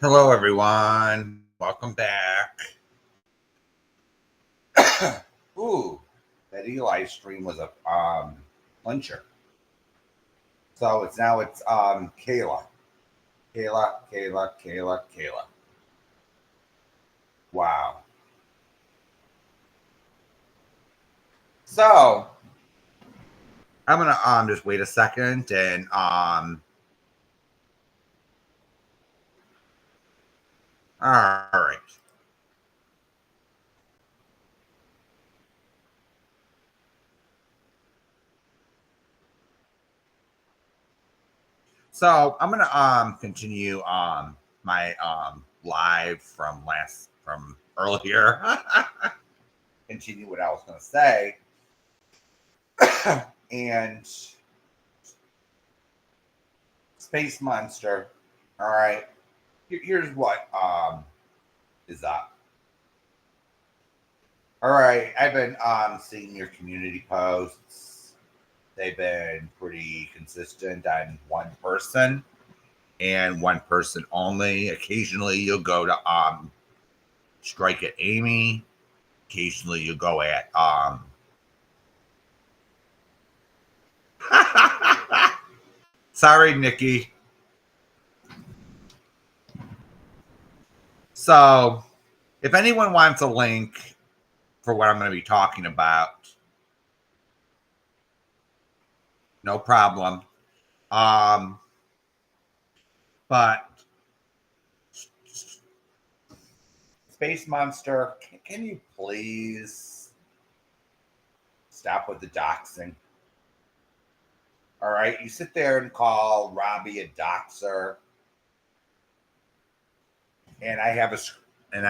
Hello, everyone. Welcome back. Ooh, that Eli stream was a clincher. So it's Kayla, Kayla. Wow. So I'm gonna just wait a second and all right. So I'm gonna continue my live from earlier. Continue what I was gonna say. And Space Monster. All right. Here's what is up. All right, I've been seeing your community posts. They've been pretty consistent on one person and one person only. Occasionally, you'll go to strike at Amy. Occasionally, you'll go at Sorry, Nikki. So, if anyone wants a link for what I'm going to be talking about, no problem. But Space Monster, can you please stop with the doxing? All right, you sit there and call Robbie a doxer, and I have a had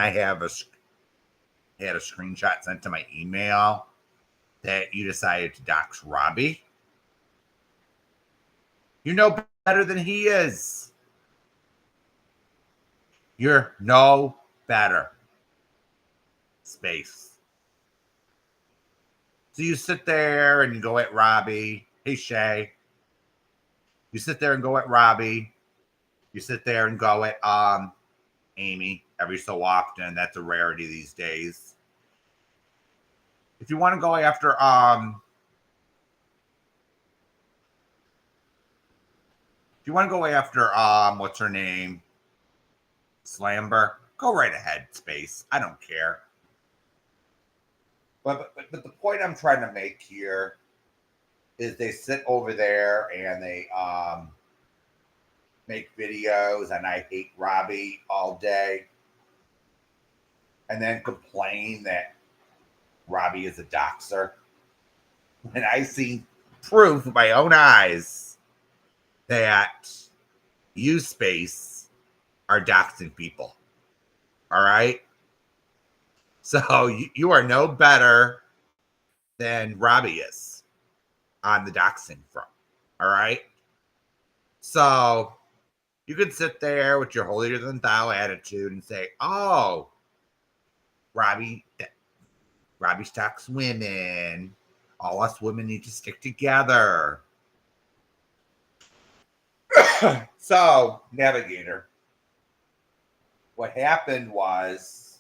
a screenshot sent to my email that you decided to dox Robbie. You know better than he is. You're no better. Space. So you sit there and you go at Robbie. Hey Shay. You sit there and go at Robbie. You sit there and go at Amy every so often. That's a rarity these days. If you want to go after what's her name? Slamber, go right ahead, Space. I don't care. But the point I'm trying to make here is they sit over there and they make videos and I hate Robbie all day and then complain that Robbie is a doxer. And I see proof with my own eyes that you, Space, are doxing people. All right. So you are no better than Robbie is on the doxing front. All right. So you could sit there with your holier than thou attitude and say, "Oh, Robbie, Robbie doxing women. All us women need to stick together." So, Navigator, what happened was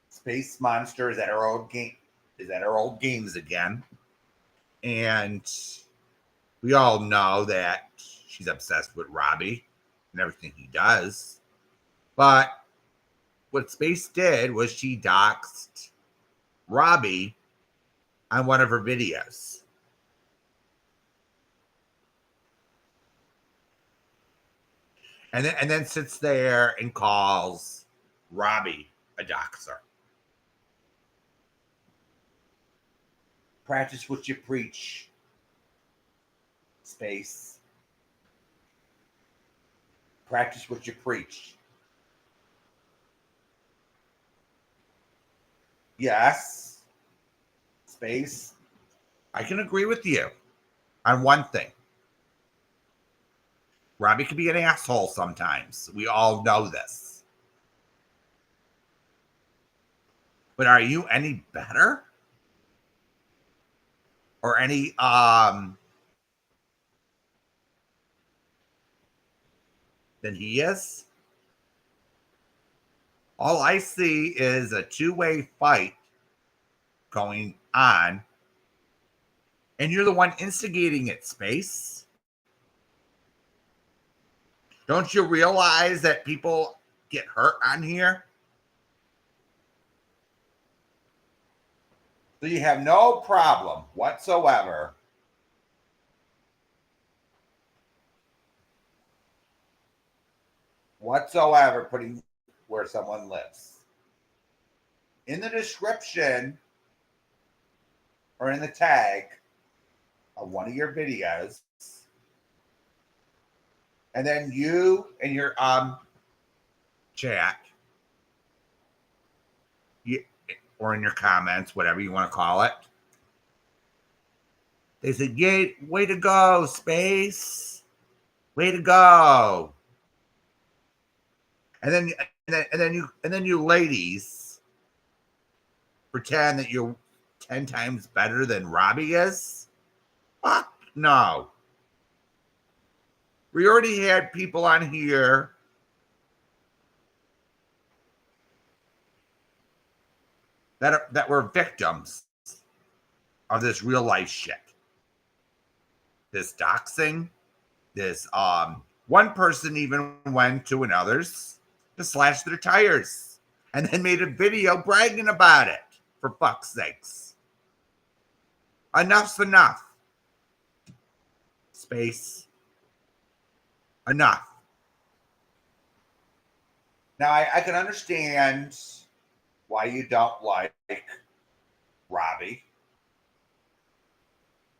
Space Monster is at her old game is at her old games again. And we all know that she's obsessed with Robbie and everything he does. But what Space did was she doxed Robbie on one of her videos. And then sits there and calls Robbie a doxer. Practice what you preach, Space. Practice what you preach. Yes, Space. I can agree with you on one thing. Robbie can be an asshole sometimes. We all know this. But are you any better? Or any than he is. All I see is a two-way fight going on, and you're the one instigating it, Space. Don't you realize that people get hurt on here? So you have no problem whatsoever putting where someone lives. In the description or in the tag of one of your videos, and then you and your chat, or in your comments, whatever you want to call it, they said, "Yay, way to go, Space, way to go." And then you ladies pretend that you're 10 times better than Robbie is. Fuck no. We already had people on here that were victims of this real life shit. This doxing, this one person even went to another's to slash their tires and then made a video bragging about it, for fuck's sakes. Enough's enough. Space. Enough. Now I can understand why you don't like Robbie.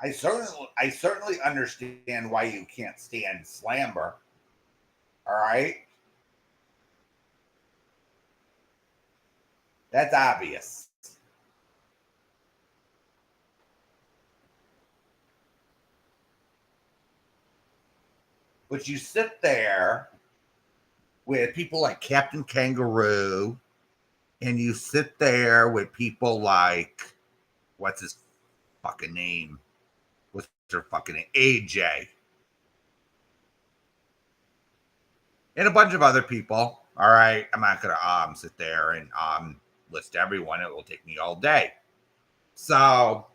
I certainly understand why you can't stand Slammer. All right? That's obvious. But you sit there with people like Captain Kangaroo, and you sit there with people like, what's his fucking name? What's her fucking name? AJ. And a bunch of other people. All right. I'm not going to sit there and list everyone. It will take me all day. So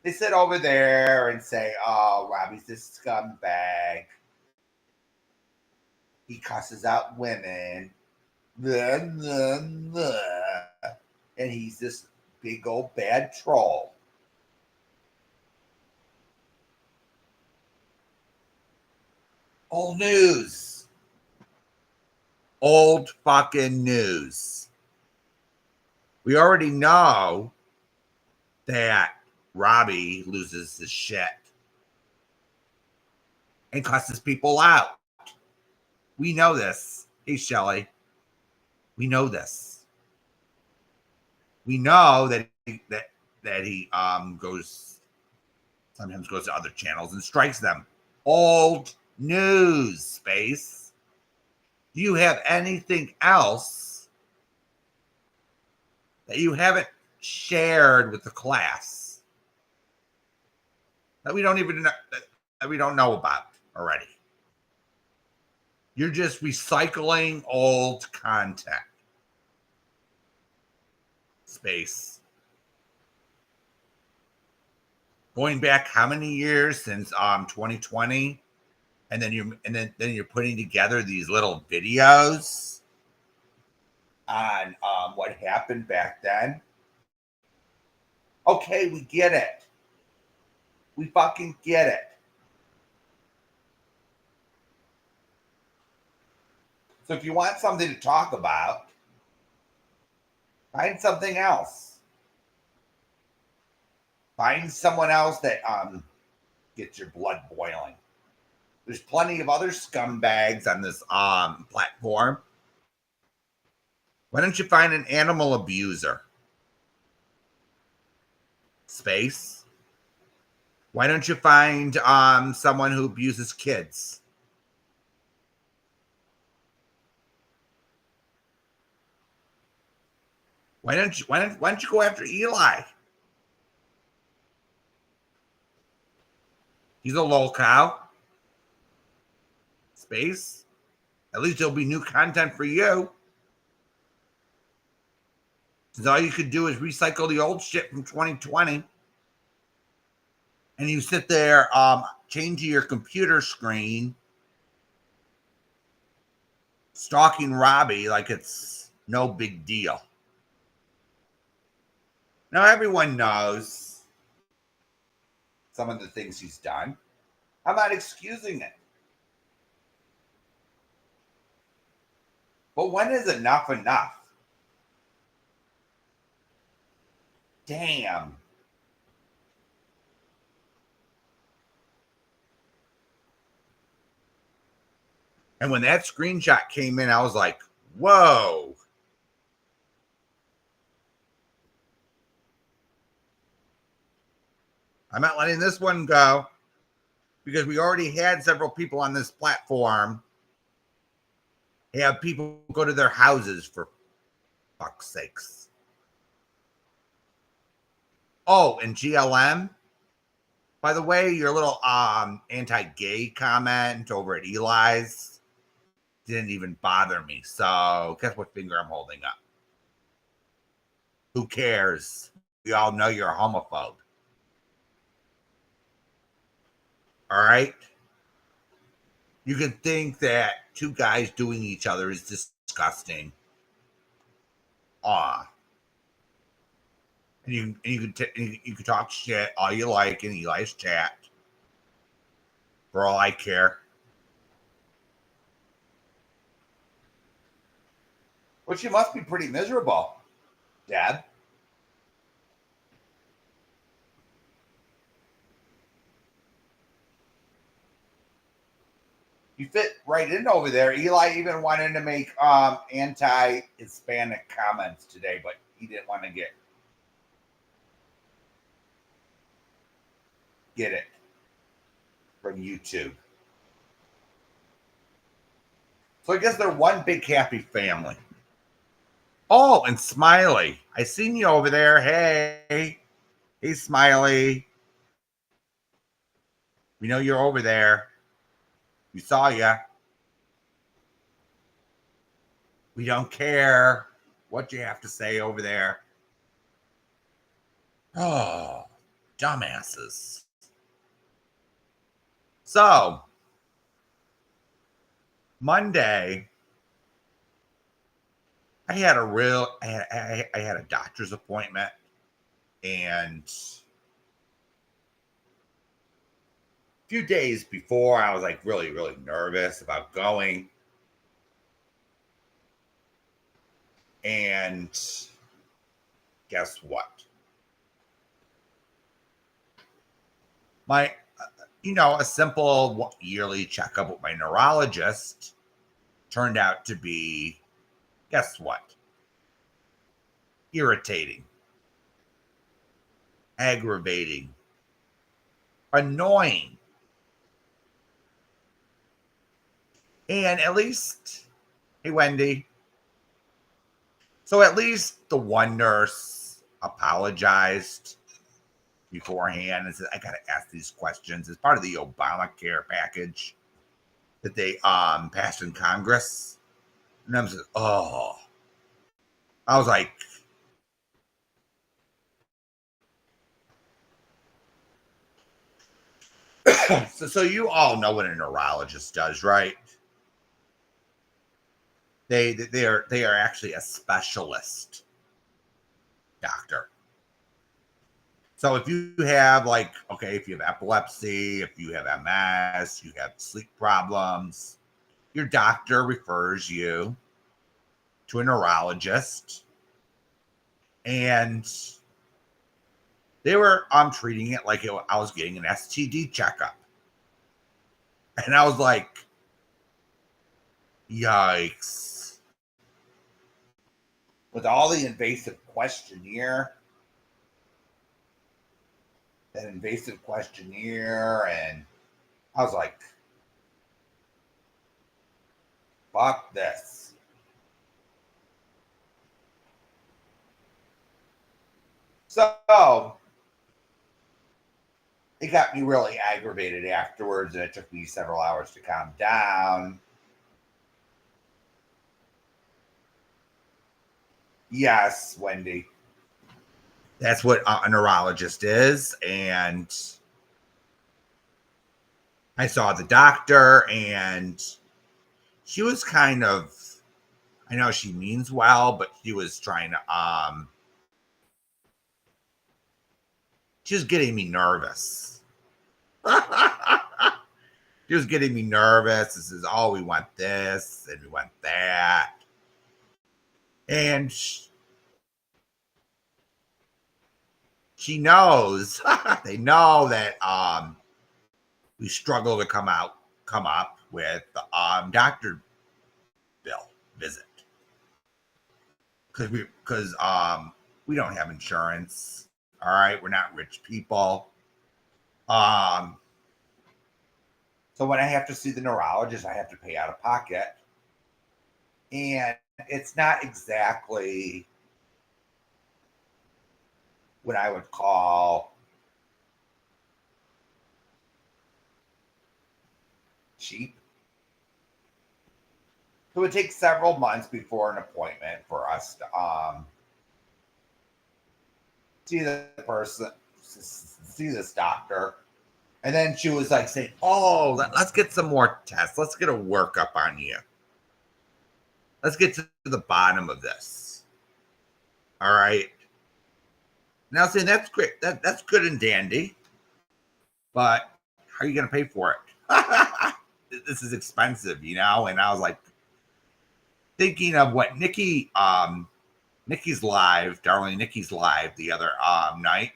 they sit over there and say, "Oh, Robbie's this scumbag. He cusses out women. Blah, blah, blah. And he's this big old bad troll." Old news. Old fucking news. We already know that Robbie loses his shit and cusses people out. We know this. Hey, Shelly. We know this. We know that he sometimes goes to other channels and strikes them. Old news, Space. Do you have anything else that you haven't shared with the class that we don't even know, that we don't know about already? You're just recycling old content. Space. Going back how many years since 2020? And then you're putting together these little videos on what happened back then. Okay, we get it. We fucking get it. So if you want something to talk about, find something else. Find someone else that gets your blood boiling. There's plenty of other scumbags on this platform. Why don't you find an animal abuser? Space. Why don't you find someone who abuses kids? Why don't you go after Eli? He's a lol cow. space. At least there'll be new content for you. Since all you could do is recycle the old shit from 2020. And you sit there changing your computer screen, stalking Robbie like it's no big deal. Now, everyone knows some of the things he's done. I'm not excusing it. But when is enough enough? Damn. And when that screenshot came in, I was like, whoa. I'm not letting this one go because we already had several people on this platform have people go to their houses for fuck's sakes. Oh, and GLM, by the way, your little anti-gay comment over at Eli's didn't even bother me. So guess what finger I'm holding up? Who cares? We all know you're a homophobe. All right? You can think that two guys doing each other is disgusting. And you can talk shit all you like in Eli's chat. For all I care. But you must be pretty miserable, Dad. You fit right in over there. Eli even wanted to make anti-Hispanic comments today, but he didn't want to get it from YouTube. So I guess they're one big happy family. Oh, and Smiley. I seen you over there. Hey, Smiley. We know you're over there. We saw you. We don't care what you have to say over there. Oh, dumbasses. So, Monday, I had a doctor's appointment, and a few days before, I was like really, really nervous about going. And guess what? A simple yearly checkup with my neurologist turned out to be, guess what? Irritating, aggravating, annoying. And at least, hey, Wendy. So at least the one nurse apologized beforehand and said, I got to ask these questions as part of the Obamacare package that they passed in Congress. And I was like, oh. I was like, so you all know what a neurologist does, right? They are actually a specialist doctor. So if you have if you have epilepsy, if you have MS, you have sleep problems, your doctor refers you to a neurologist, and they were treating it like I was getting an STD checkup. And I was like, yikes. With all the invasive questionnaire, and I was like, fuck this. So it got me really aggravated afterwards, and it took me several hours to calm down. Yes, Wendy. That's what a neurologist is. And I saw the doctor, and she was kind of, I know she means well, but she was trying to, she was getting me nervous. She was getting me nervous. This is, oh, we want this and we want that. And she knows, they know that we struggle to come up with the doctor bill visit. Because we don't have insurance. All right, we're not rich people. So when I have to see the neurologist, I have to pay out of pocket. And it's not exactly what I would call cheap. So it takes several months before an appointment for us to see the person, see this doctor. And then she was like saying, oh, let's get some more tests. Let's get a workup on you. Let's get to the bottom of this. All right. Now saying that's great. That's good and dandy. But how are you going to pay for it? This is expensive, you know? And I was like thinking of what Nikki's live, darling Nikki's live the other night.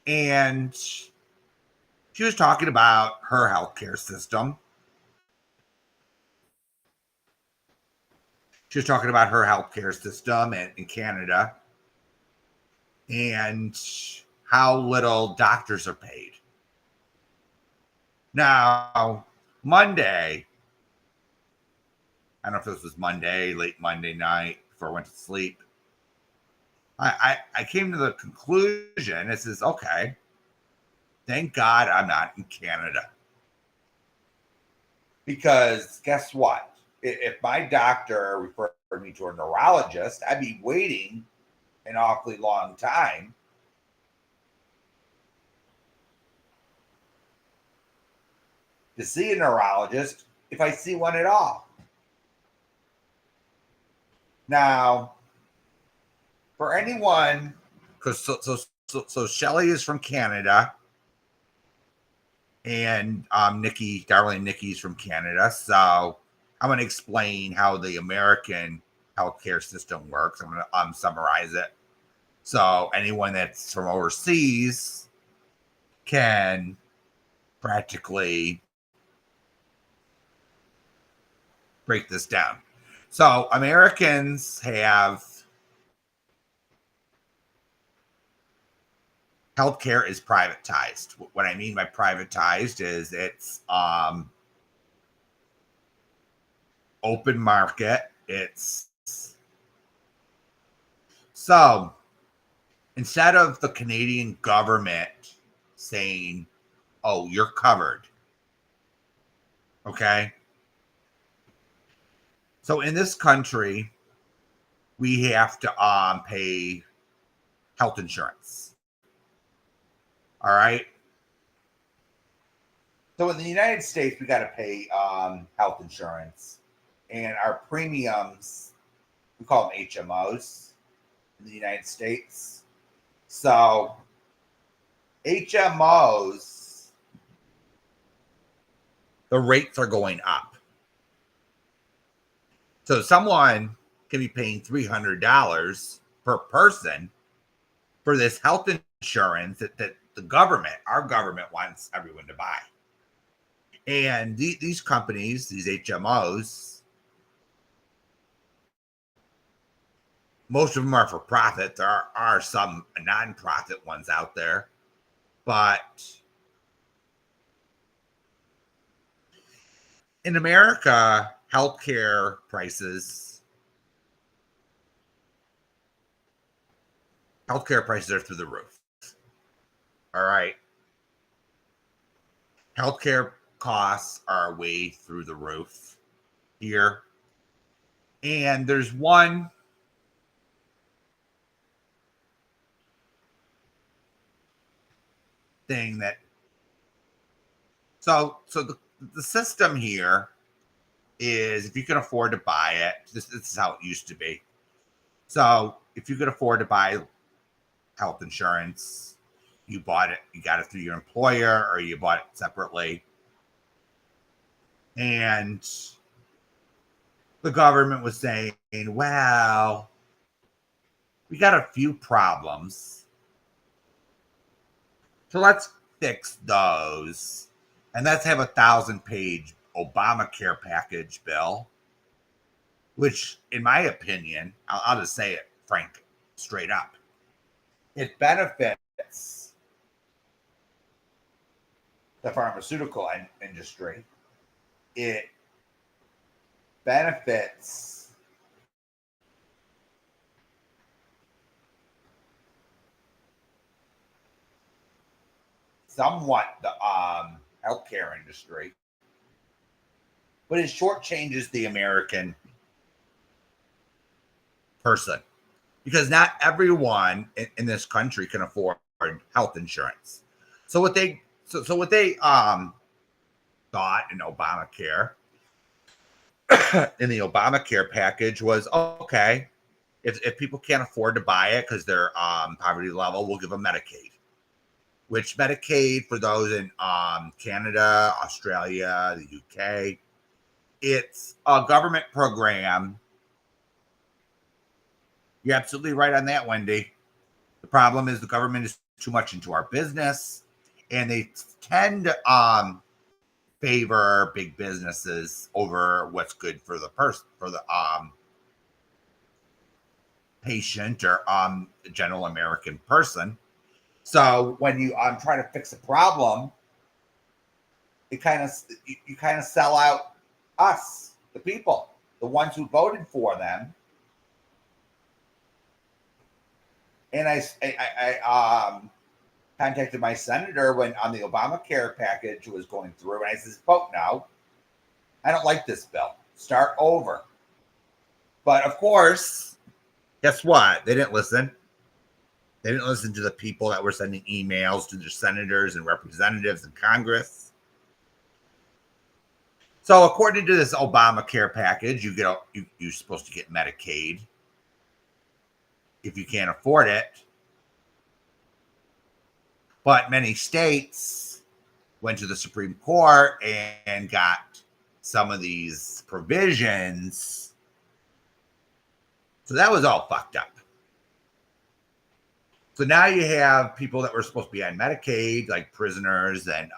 And she was talking about her healthcare system. She was talking about her healthcare system in Canada and how little doctors are paid. Now, Monday, I don't know if this was Monday, late Monday night before I went to sleep. I came to the conclusion, this is okay. Thank God I'm not in Canada. Because guess what? If my doctor referred me to a neurologist, I'd be waiting an awfully long time to see a neurologist if I see one at all. Now, for anyone, because so Shelly is from Canada, and Nikki, darling Nikki's from Canada. So I'm going to explain how the American healthcare system works. I'm going to summarize it. So anyone that's from overseas can practically break this down. So Americans have healthcare is privatized. What I mean by privatized is it's open market. It's so instead of the Canadian government saying, oh, you're covered. Okay. So in this country, we have to pay health insurance. All right. So in the United States, we got to pay health insurance, and our premiums, we call them HMOs in the United States. So HMOs, the rates are going up. So someone can be paying $300 per person for this health insurance that the government, our government, wants everyone to buy. And these companies, these HMOs, most of them are for profit. There are some non-profit ones out there, but in America, healthcare prices are through the roof. All right. healthcare costs are way through the roof here. And there's one thing that so the system here is if you can afford to buy it, this is how it used to be. So if you could afford to buy health insurance, you bought it, you got it through your employer or you bought it separately. And the government was saying, well, we got a few problems. So let's fix those. And let's have a 1,000-page Obamacare package bill, which, in my opinion, I'll just say it frank, straight up. It benefits the pharmaceutical industry. It benefits somewhat the healthcare industry, but it shortchanges the American person because not everyone in this country can afford health insurance. So what they thought in Obamacare in the Obamacare package was okay. If people can't afford to buy it because they're poverty level, we'll give them Medicaid. Which Medicaid for those in Canada, Australia, the UK, it's a government program. You're absolutely right on that, Wendy. The problem is the government is too much into our business, and they tend to favor big businesses over what's good for the person, for the patient or general American person. So when you try to fix a problem, it kind of you kind of sell out us, the people, the ones who voted for them. And I contacted my senator when on the Obamacare package was going through, and I says, "Vote no. I don't like this bill. Start over." But of course, guess what? They didn't listen. They didn't listen to the people that were sending emails to their senators and representatives in Congress. So according to this Obamacare package, you're supposed to get Medicaid if you can't afford it. But many states went to the Supreme Court and got some of these provisions. So that was all fucked up. So now you have people that were supposed to be on Medicaid, like prisoners and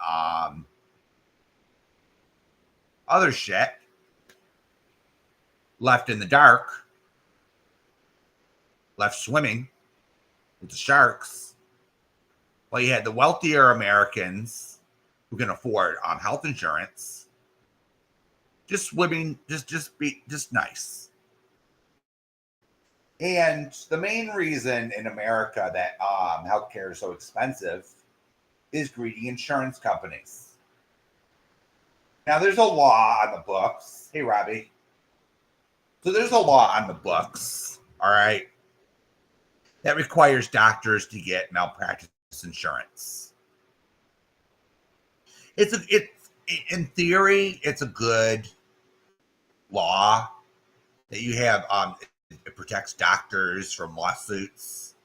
other shit, left in the dark, left swimming with the sharks. Well, you had the wealthier Americans who can afford health insurance, just swimming, just nice. And the main reason in America that healthcare is so expensive is greedy insurance companies. Now, there's a law on the books. Hey, Robbie. So there's a law on the books, all right, that requires doctors to get malpractice insurance. It's in theory, it's a good law that you have. It protects doctors from lawsuits,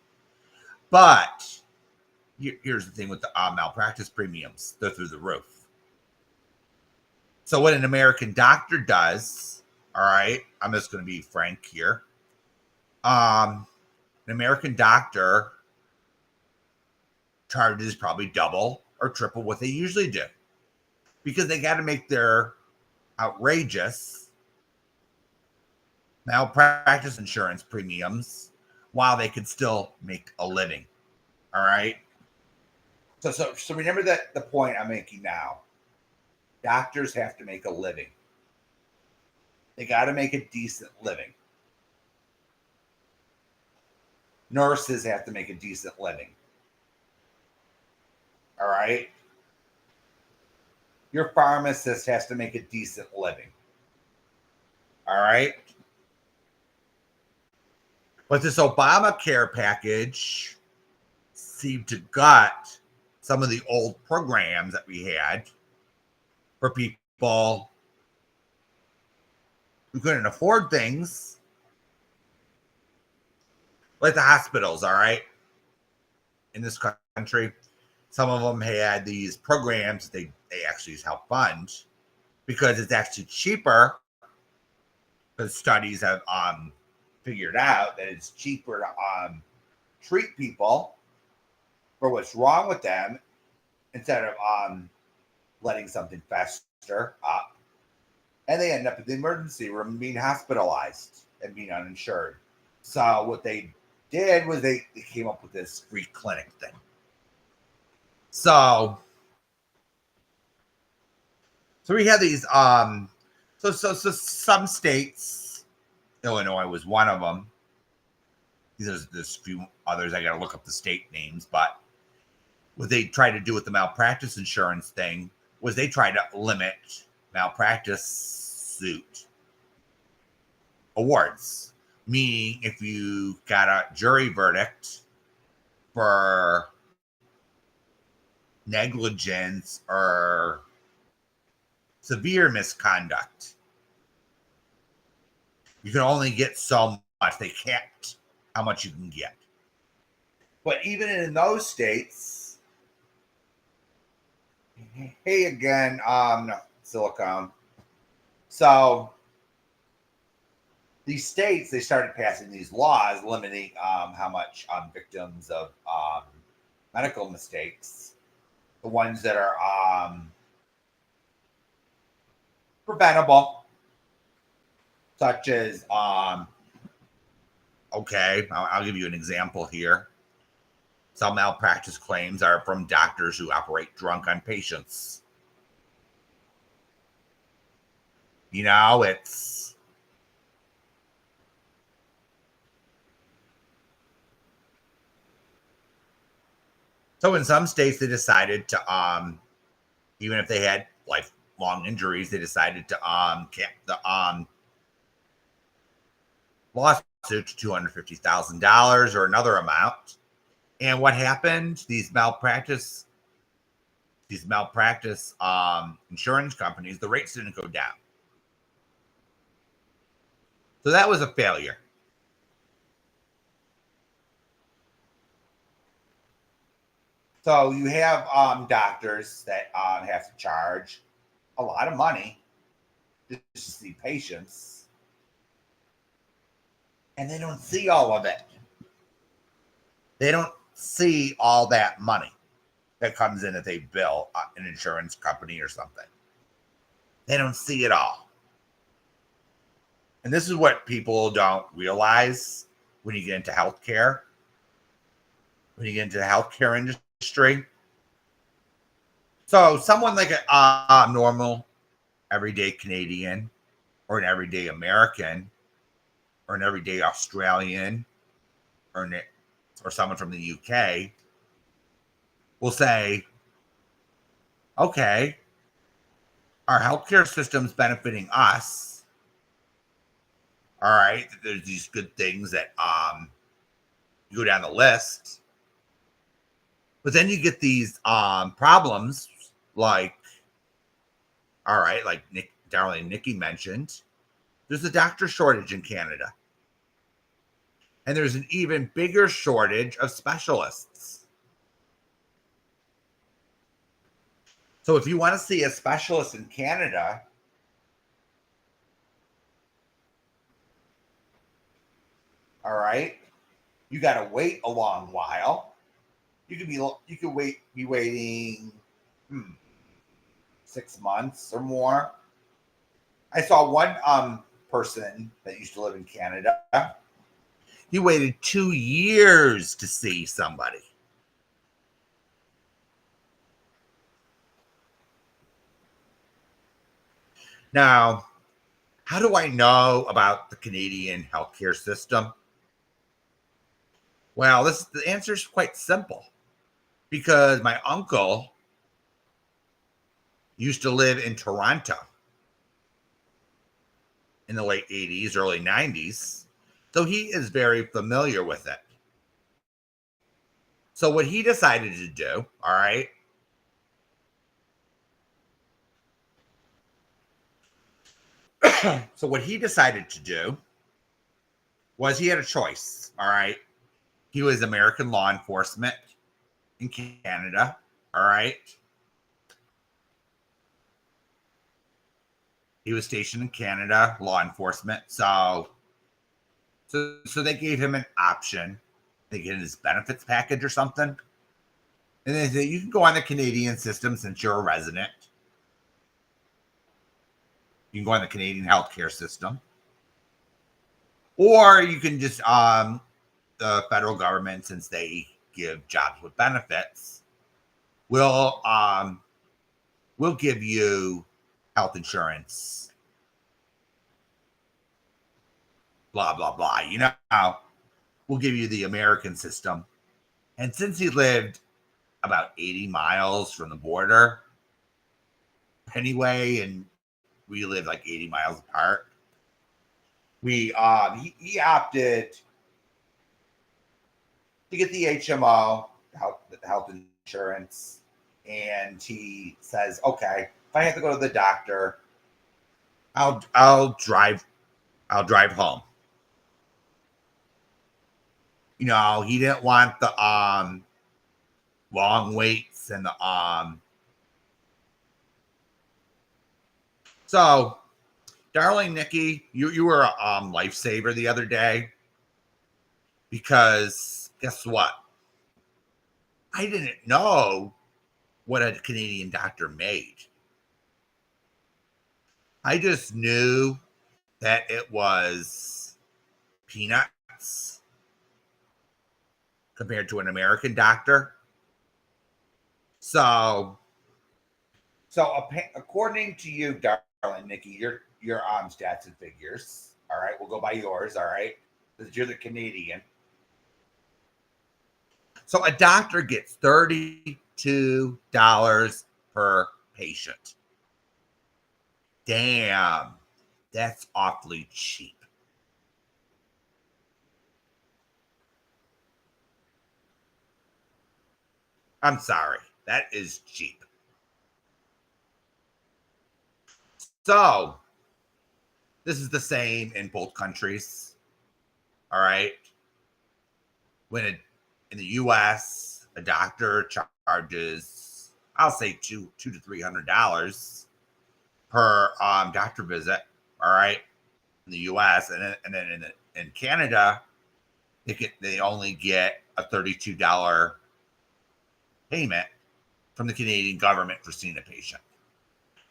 but here's the thing with the malpractice premiums: they're through the roof. So what an American doctor does, all right, I'm just going to be frank here. An American doctor charges probably double or triple what they usually do because they got to make their outrageous malpractice insurance premiums while they could still make a living. All right. So remember that the point I'm making now. Doctors have to make a living. They got to make a decent living. Nurses have to make a decent living. All right. your pharmacist has to make a decent living. All right. But this Obamacare package seemed to gut some of the old programs that we had for people who couldn't afford things, like the hospitals. All right. In this country, some of them had these programs they actually help fund because it's actually cheaper. Because studies have figured out that it's cheaper to treat people for what's wrong with them instead of letting something fester up, and they end up in the emergency room being hospitalized and being uninsured. So what they did was they came up with this free clinic thing. So we have these so some states, Illinois was one of them. There's a few others. I got to look up the state names, but what they tried to do with the malpractice insurance thing was they tried to limit malpractice suit awards. Meaning, if you got a jury verdict for negligence or severe misconduct, you can only get so much. They capped how much you can get. But even in those states, hey again, Silicon. So these states, they started passing these laws limiting how much victims of medical mistakes, the ones that are preventable, such as okay, I'll give you an example here. Some malpractice claims are from doctors who operate drunk on patients. You know, it's so in some states they decided to even if they had lifelong injuries, they decided to cap the lawsuit to $250,000 or another amount. And what happened? These malpractice insurance companies, the rates didn't go down. So that was a failure. So you have doctors that have to charge a lot of money to see patients, and they don't see all of it. They don't see all that money that comes in if they bill an insurance company or something. They don't see it all. And this is what people don't realize when you get into healthcare. When you get into the healthcare industry. So someone like a normal, everyday Canadian or an everyday American or an everyday Australian or someone from the UK will say, okay, our healthcare system's benefiting us. All right, there's these good things that you go down the list. But then you get these problems like, all right, like Nikki mentioned, there's a doctor shortage in Canada. And there's an even bigger shortage of specialists. So if you want to see a specialist in Canada, all right, you got to wait a long while. You could be waiting 6 months or more. I saw one person that used to live in Canada. He waited 2 years to see somebody. Now, how do I know about the Canadian healthcare system? Well, the answer is quite simple. Because my uncle used to live in Toronto in the late 80s, early 90s. So he is very familiar with it. So what he decided to do, all right, so what he decided to do was he had a choice, all right. He was American law enforcement in Canada, all right. He was stationed in Canada, law enforcement. So they gave him an option. They get his benefits package or something. And they said, you can go on the Canadian system since you're a resident. You can go on the Canadian healthcare system. Or you can just, the federal government, since they give jobs with benefits, will give you health insurance. Blah, blah, blah. You know, we'll give you the American system. And since he lived about 80 miles from the border anyway, and we live like 80 miles apart, he opted to get the HMO, health insurance, and he says, okay, if I have to go to the doctor, I'll drive home. You know, he didn't want the long waits and the So, darling Nikki, you were a lifesaver the other day, because guess what? I didn't know what a Canadian doctor made. I just knew that it was peanuts compared to an American doctor. So according to you, darling Nikki, your stats and figures. All right, we'll go by yours. All right, because you're the Canadian. So a doctor gets $32 per patient. Damn, that's awfully cheap. I'm sorry, that is cheap. So this is the same in both countries. All right. In the U.S., a doctor charges, I'll say $200 to $300 per doctor visit. All right, in the U.S. and then in Canada, they only get a $32 payment from the Canadian government for seeing a patient.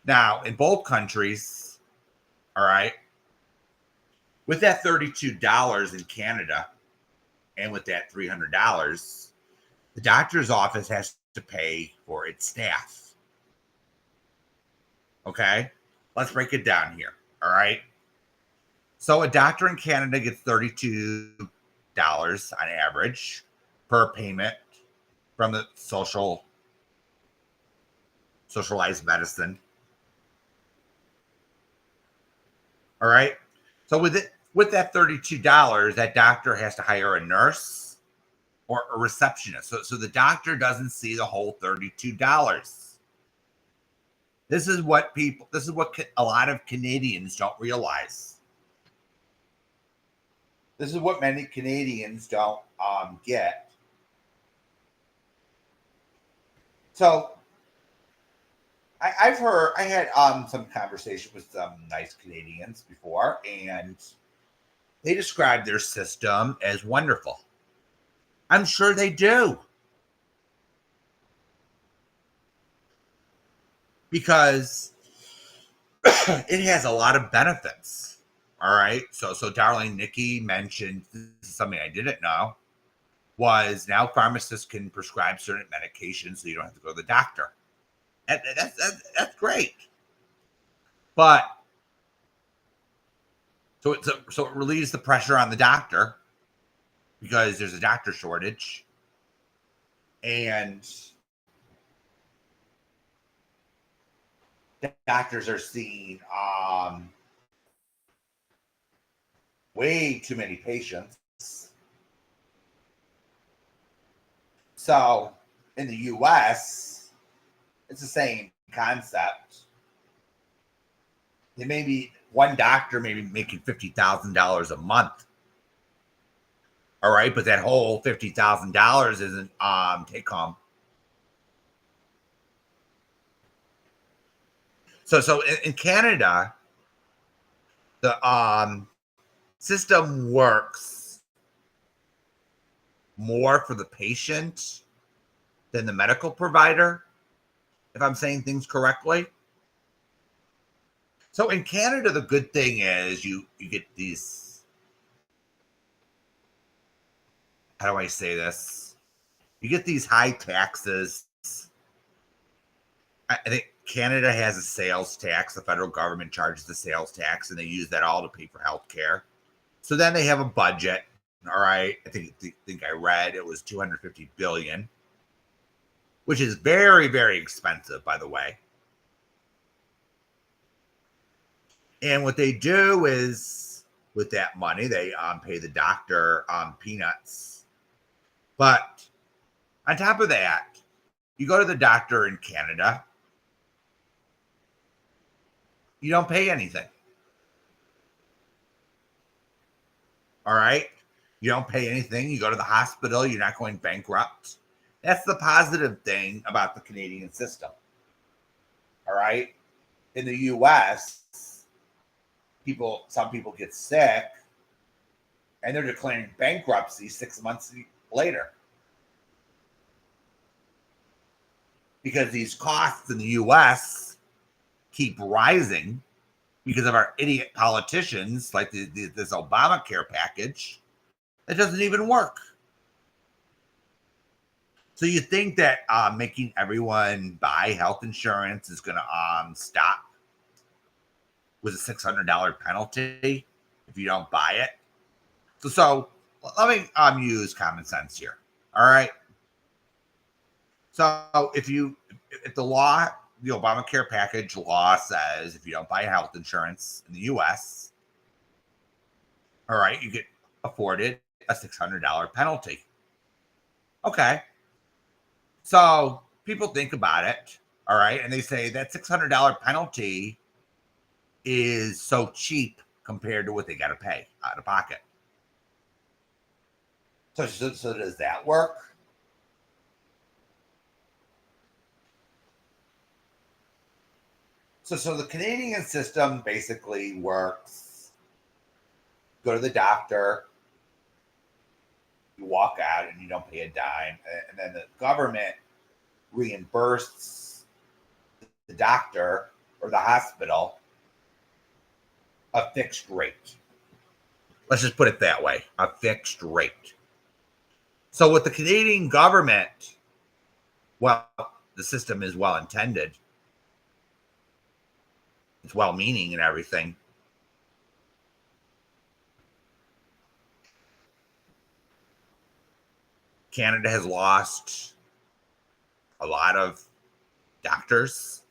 Now, in both countries, all right, with that $32 in Canada and with that $300, the doctor's office has to pay for its staff. Okay, let's break it down here. All right. So a doctor in Canada gets $32 on average per payment from the socialized medicine. All right. So with that $32, that doctor has to hire a nurse or a receptionist. So the doctor doesn't see the whole $32. This is what a lot of Canadians don't realize. This is what many Canadians don't get. So I had some conversation with some nice Canadians before, and they described their system as wonderful. I'm sure they do. Because it has a lot of benefits. All right. So darling Nikki mentioned, this is something I didn't know, was now pharmacists can prescribe certain medications so you don't have to go to the doctor. That's great. But so it relieves the pressure on the doctor because there's a doctor shortage. And doctors are seeing way too many patients. So in the US, it's the same concept. They may be one doctor maybe making $50,000 a month. All right, but that whole $50,000 isn't take home. So in Canada, the system works more for the patient than the medical provider, if I'm saying things correctly. So in Canada, the good thing is you get these. How do I say this? You get these high taxes. I think Canada has a sales tax. The federal government charges the sales tax, and they use that all to pay for health care. So then they have a budget. All right, I think I read it was 250 billion, which is very, very expensive, by the way. And what they do is, with that money, they pay the doctor peanuts. But on top of that, you go to the doctor in Canada, you don't pay anything. All right, you don't pay anything. You go to the hospital, you're not going bankrupt. That's the positive thing about the Canadian system. All right, in the US, some people get sick and they're declaring bankruptcy 6 months later because these costs in the US keep rising because of our idiot politicians like this Obamacare package that doesn't even work. So you think that making everyone buy health insurance is going to stop with a $600 penalty if you don't buy it? So let me use common sense here. All right. So if the law, the Obamacare package law says if you don't buy health insurance in the US, all right, you get afforded a $600 penalty. Okay. So people think about it, all right, and they say that $600 penalty is so cheap compared to what they got to pay out of pocket. So does that work? So the Canadian system basically works. Go to the doctor, you walk out and you don't pay a dime, and then the government reimburses the doctor or the hospital a fixed rate. Let's just put it that way, a fixed rate. So with the Canadian government, well, the system is well intended. It's well meaning and everything. Canada has lost a lot of doctors,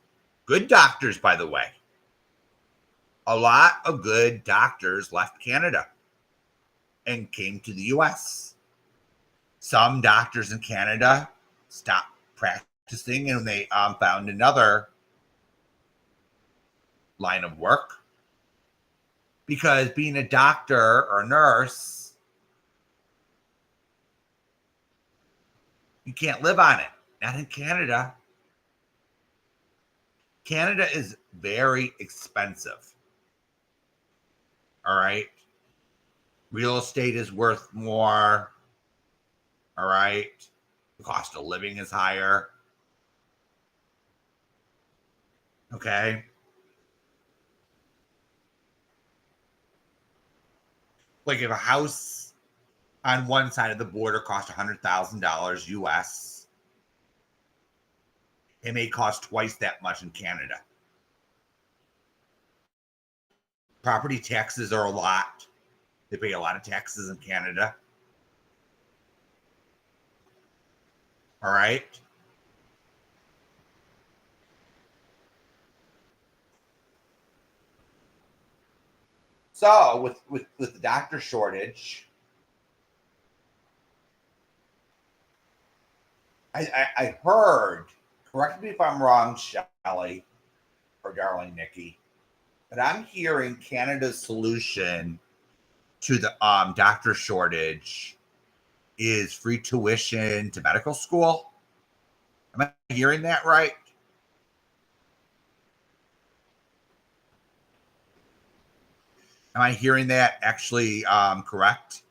good doctors, by the way. A lot of good doctors left Canada and came to the US. Some doctors in Canada stopped practicing and they found another line of work because being a doctor or nurse, you can't live on it. Not in Canada. Canada is very expensive. All right. Real estate is worth more. All right. The cost of living is higher. Okay. Like if a house on one side of the border costs $100,000 US, it may cost twice that much in Canada. Property taxes are a lot. They pay a lot of taxes in Canada. All right. So with the doctor shortage, I heard, correct me if I'm wrong, Shelly or darling Nikki, but I'm hearing Canada's solution to the doctor shortage is free tuition to medical school. Am I hearing that right? Am I hearing that actually correct?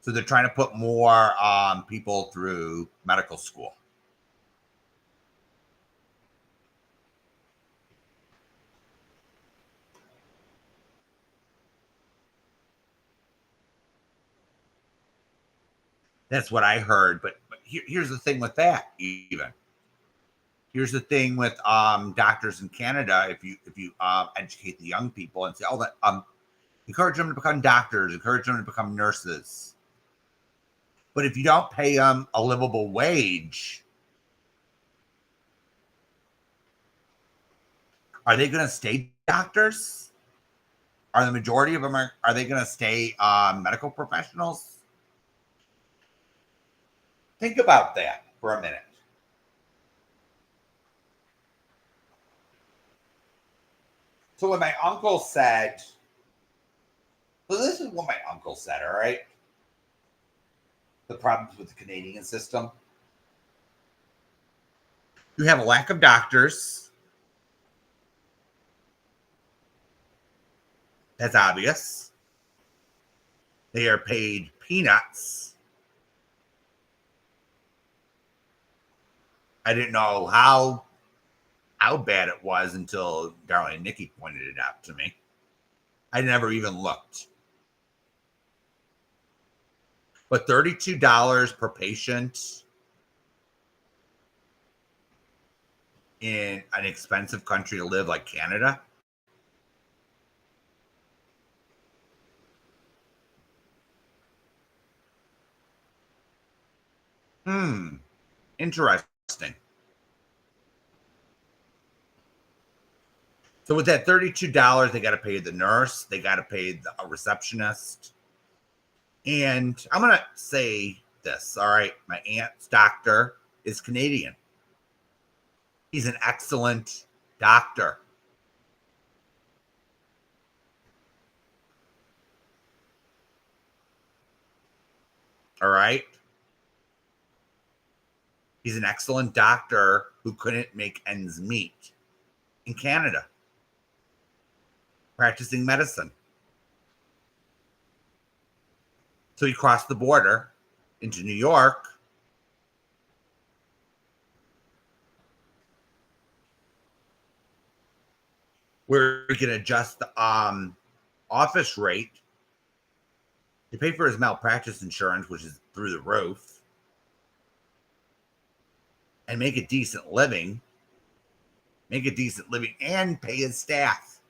So they're trying to put more people through medical school. That's what I heard. But here's the thing with that. Even here's the thing with doctors in Canada. If you educate the young people and say, "Oh, that encourage them to become doctors, encourage them to become nurses," but if you don't pay them a livable wage, are they going to stay doctors? Are the majority of them are they going to stay medical professionals? Think about that for a minute. So when my uncle said, so this is what my uncle said, all right? The problems with the Canadian system. You have a lack of doctors. That's obvious. They are paid peanuts. I didn't know how bad it was until darling Nikki pointed it out to me. I never even looked. But $32 per patient in an expensive country to live like Canada. Interesting. So with that $32, they got to pay the nurse, they got to pay a receptionist. And I'm going to say this, all right? My aunt's doctor is Canadian. He's an excellent doctor. All right? He's an excellent doctor who couldn't make ends meet in Canada, practicing medicine. So he crossed the border into New York. Where he can adjust the office rate to pay for his malpractice insurance, which is through the roof, and make a decent living, and pay his staff.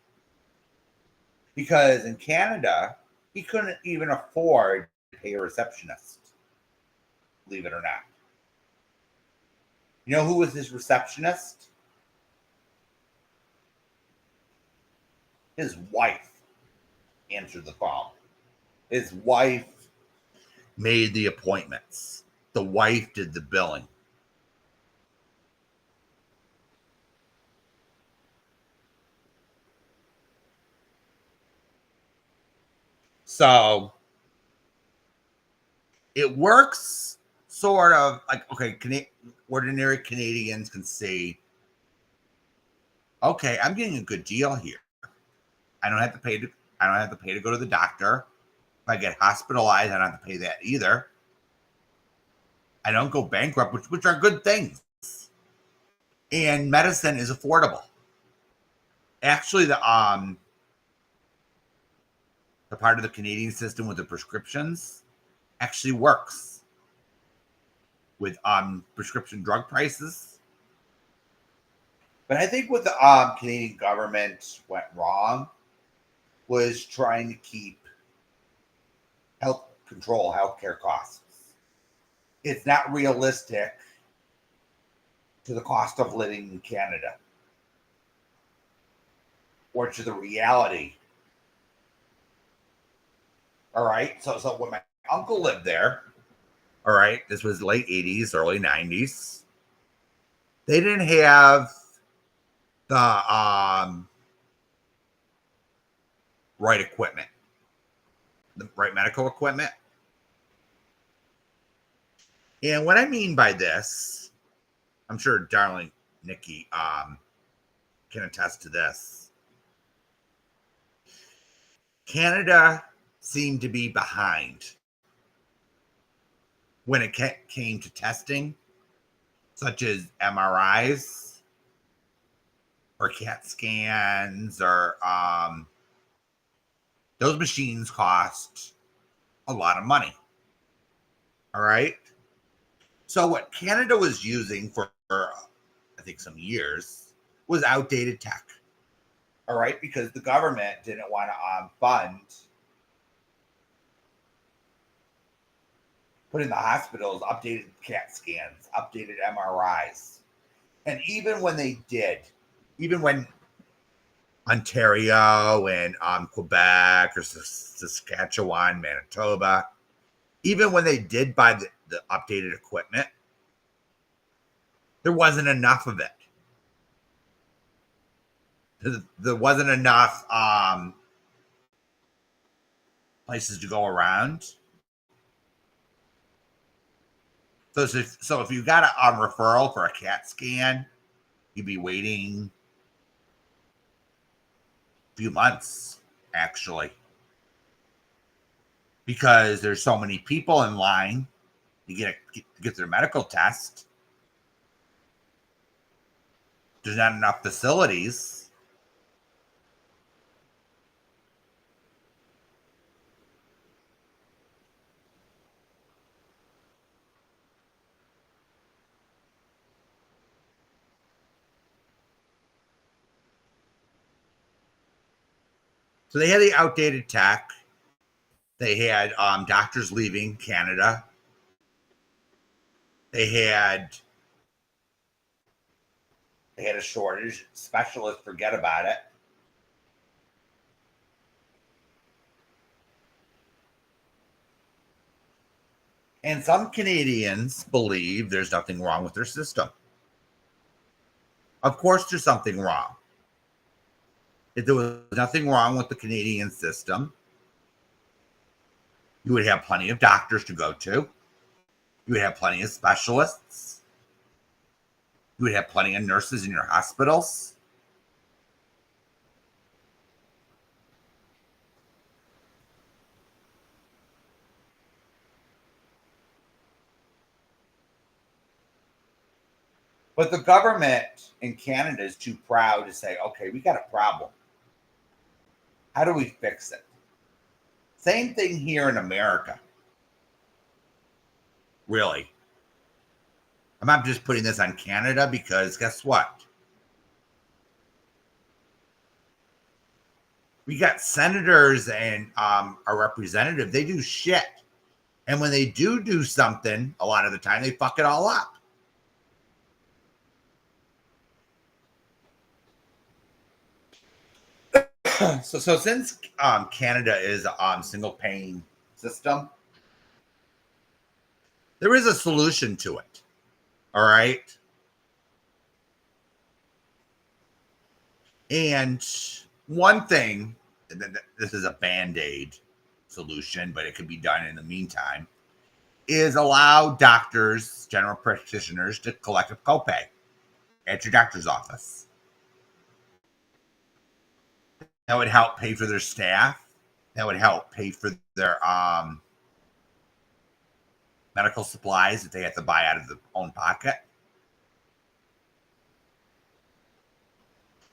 Because in Canada, he couldn't even afford to pay a receptionist, believe it or not. You know who was his receptionist? His wife answered the phone. His wife made the appointments. The wife did the billing. So it works sort of like, okay, ordinary Canadians can see, okay, I'm getting a good deal here. I don't have to pay to go to the doctor. If I get hospitalized, I don't have to pay that either. I don't go bankrupt, which are good things. And medicine is affordable. Actually, the part of the Canadian system with the prescriptions actually works with prescription drug prices. But I think what the Canadian government went wrong was trying to control healthcare costs. It's not realistic to the cost of living in Canada or to the reality All right. So when my uncle lived there, all right, this was late 80s, early 90s. They didn't have the right equipment, the right medical equipment. And what I mean by this, I'm sure darling Nikki can attest to this. Canada seemed to be behind when it came to testing, such as MRIs or CAT scans, or those machines cost a lot of money. All right. So what Canada was using for I think some years was outdated tech. All right, because the government didn't want to fund put in the hospitals updated CAT scans, updated MRIs. And even when they did, even when Ontario and Quebec or Saskatchewan, Manitoba, even when they did buy the updated equipment, there wasn't enough of it. There wasn't enough places to go around. So if you got a referral for a CAT scan, you'd be waiting a few months, actually, because there's so many people in line to get their medical test. There's not enough facilities. So they had the outdated tech. They had doctors leaving Canada. They had a shortage. Specialists, forget about it. And some Canadians believe there's nothing wrong with their system. Of course, there's something wrong. If there was nothing wrong with the Canadian system, you would have plenty of doctors to go to. You would have plenty of specialists. You would have plenty of nurses in your hospitals. But the government in Canada is too proud to say, okay, we got a problem. How do we fix it? Same thing here in America. Really. I'm not just putting this on Canada because guess what? We got senators and our representative. They do shit. And when they do something, a lot of the time they fuck it all up. So since Canada is a single pane system, there is a solution to it. All right. And one thing, this is a band-aid solution, but it could be done in the meantime, is allow doctors, general practitioners, to collect a copay at your doctor's office. That would help pay for their staff. That would help pay for their medical supplies that they have to buy out of their own pocket.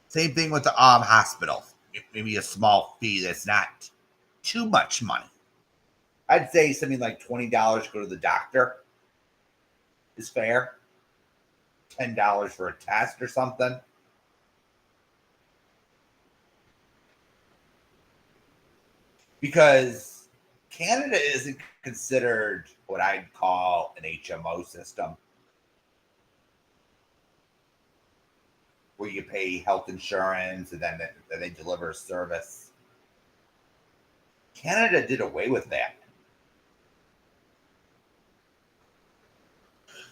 Same thing with the hospital. Maybe a small fee that's not too much money. I'd say something like $20 to go to the doctor is fair. $10 for a test or something. Because Canada isn't considered what I'd call an HMO system, where you pay health insurance and then they deliver a service. Canada did away with that.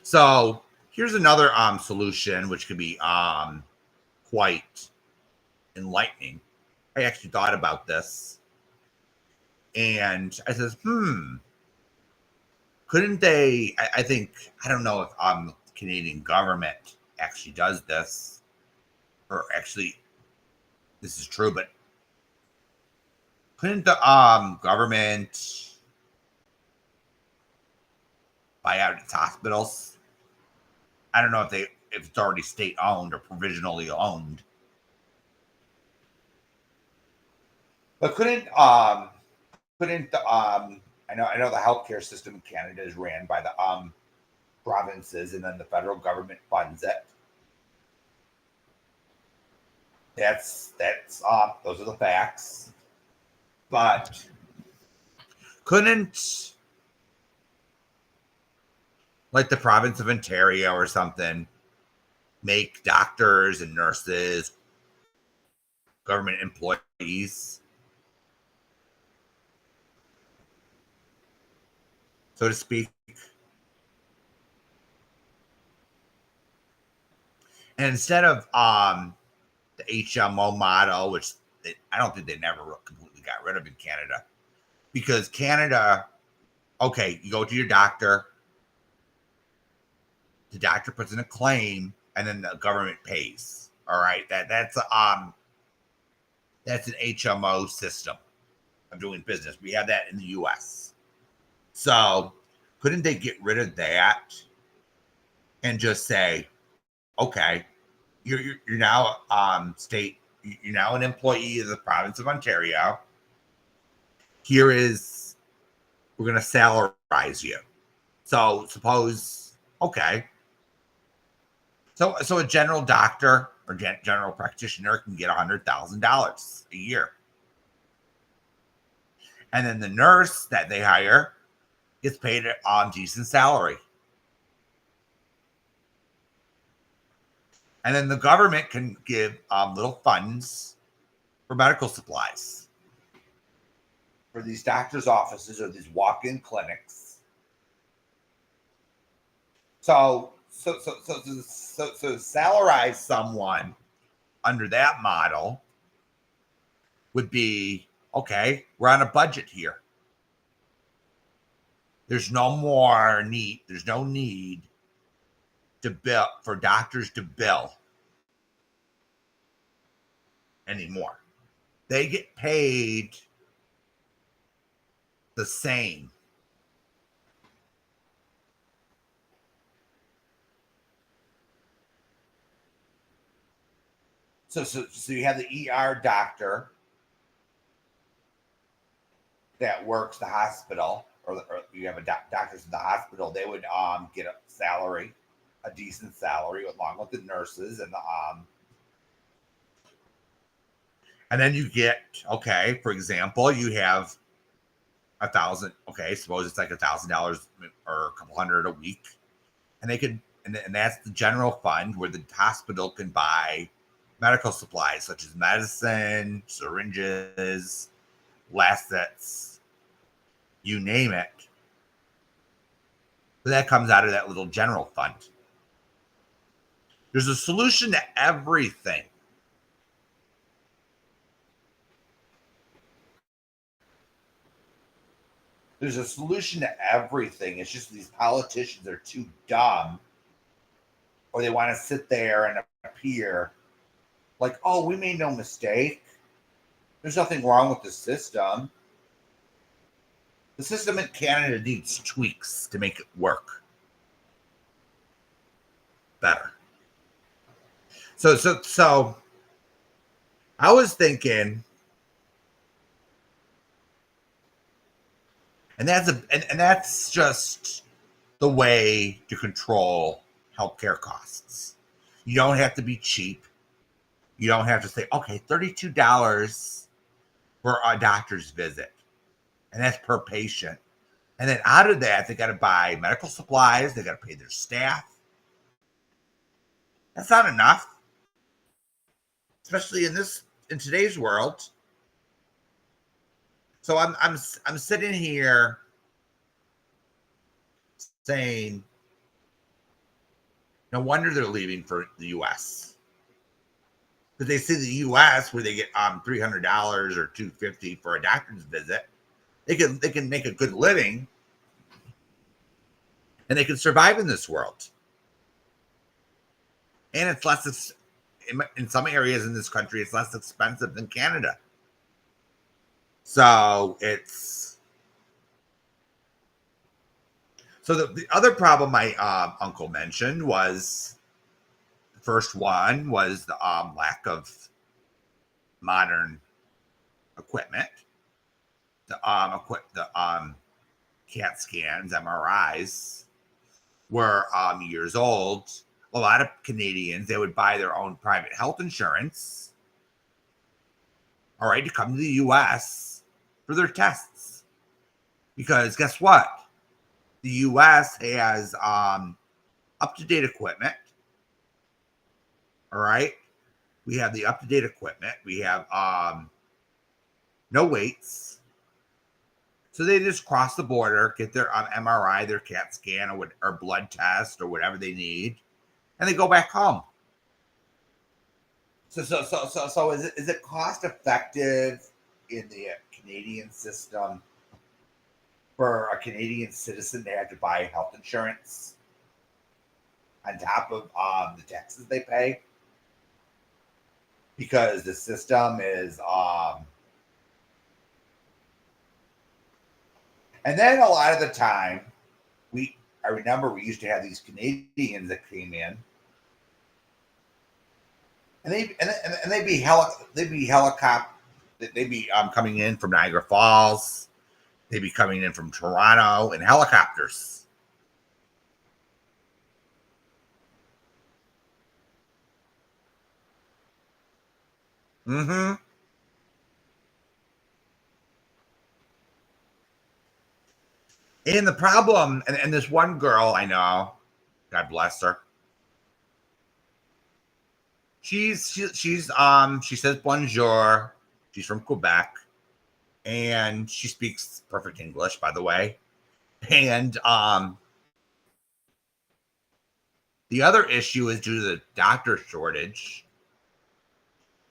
So here's another solution, which could be quite enlightening. I actually thought about this, and I says, couldn't they? I think I don't know if Canadian government actually does this, or actually this is true, but couldn't the government buy out its hospitals? I don't know if it's already state owned or provisionally owned. But I know the healthcare system in Canada is ran by the provinces, and then the federal government funds it. That's those are the facts. But couldn't, like, the province of Ontario or something make doctors and nurses government employees, so to speak? And instead of the HMO model, which I don't think they never completely got rid of in Canada, because Canada, okay, you go to your doctor, the doctor puts in a claim, and then the government pays. All right, that's an HMO system of doing business. We have that in the U.S. So couldn't they get rid of that and just say, okay, you're now you're now an employee of the province of Ontario. We're going to salarize you. So suppose, okay, so a general doctor or general practitioner can get $100,000 a year, and then the nurse that they hire gets paid a decent salary. And then the government can give little funds for medical supplies for these doctors' offices or these walk-in clinics. So salarize someone under that model would be, okay, we're on a budget here. There's no need to bill for doctors to bill anymore. They get paid the same. So you have the ER doctor that works the hospital, or you have doctors in the hospital. They would get a salary, a decent salary, along with the nurses and then you get, okay, for example, you have 1,000. Okay, suppose it's like $1,000 or a couple hundred a week, and they could, and that's the general fund where the hospital can buy medical supplies such as medicine, syringes, lancets, you name it. But that comes out of that little general fund. There's a solution to everything. There's a solution to everything. It's just these politicians are too dumb, or they want to sit there and appear like, oh, we made no mistake. There's nothing wrong with the system. The system in Canada needs tweaks to make it work better. So I was thinking, and that's just the way to control healthcare costs. You don't have to be cheap. You don't have to say, okay, $32 for a doctor's visit, and that's per patient. And then out of that, they got to buy medical supplies. They got to pay their staff. That's not enough, especially in today's world. So I'm sitting here saying, no wonder they're leaving for the U.S. Because they see the U.S. where they get $300 or $250 for a doctor's visit. They can make a good living, and they can survive in this world. And it's less in some areas in this country, it's less expensive than Canada. So the other problem my uncle mentioned was the first one was the lack of modern equipment. The CAT scans, MRIs were years old. A lot of Canadians, they would buy their own private health insurance, all right, to come to the U.S. for their tests. Because guess what? The U.S. has up-to-date equipment, all right? We have the up-to-date equipment. We have no waits. So they just cross the border, get their MRI, their CAT scan, or blood test, or whatever they need, and they go back home. So is it cost effective in the Canadian system for a Canadian citizen to have to buy health insurance on top of the taxes they pay? Because the system is and then a lot of the time I remember we used to have these Canadians that came in, and they'd be helicopter. They'd be coming in from Niagara Falls. They'd be coming in from Toronto in helicopters. Mm-hmm. And the problem, and this one girl I know, God bless her. She says bonjour. She's from Quebec, and she speaks perfect English, by the way. And the other issue is due to the doctor shortage.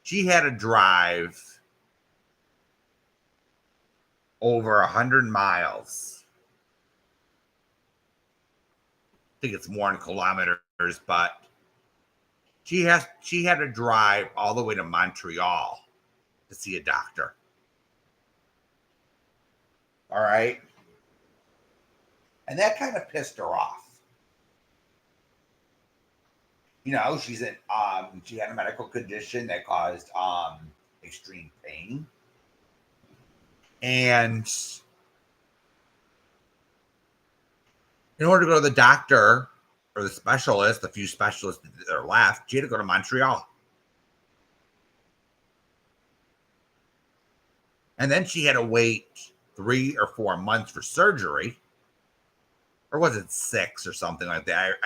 She had to drive over 100 miles. I think it's more in kilometers, but she had to drive all the way to Montreal to see a doctor. All right. And that kind of pissed her off. You know, she had a medical condition that caused extreme pain. And in order to go to the doctor or the specialist, the few specialists that are left, she had to go to Montreal. And then she had to wait 3 or 4 months for surgery. Or was it 6 or something like that?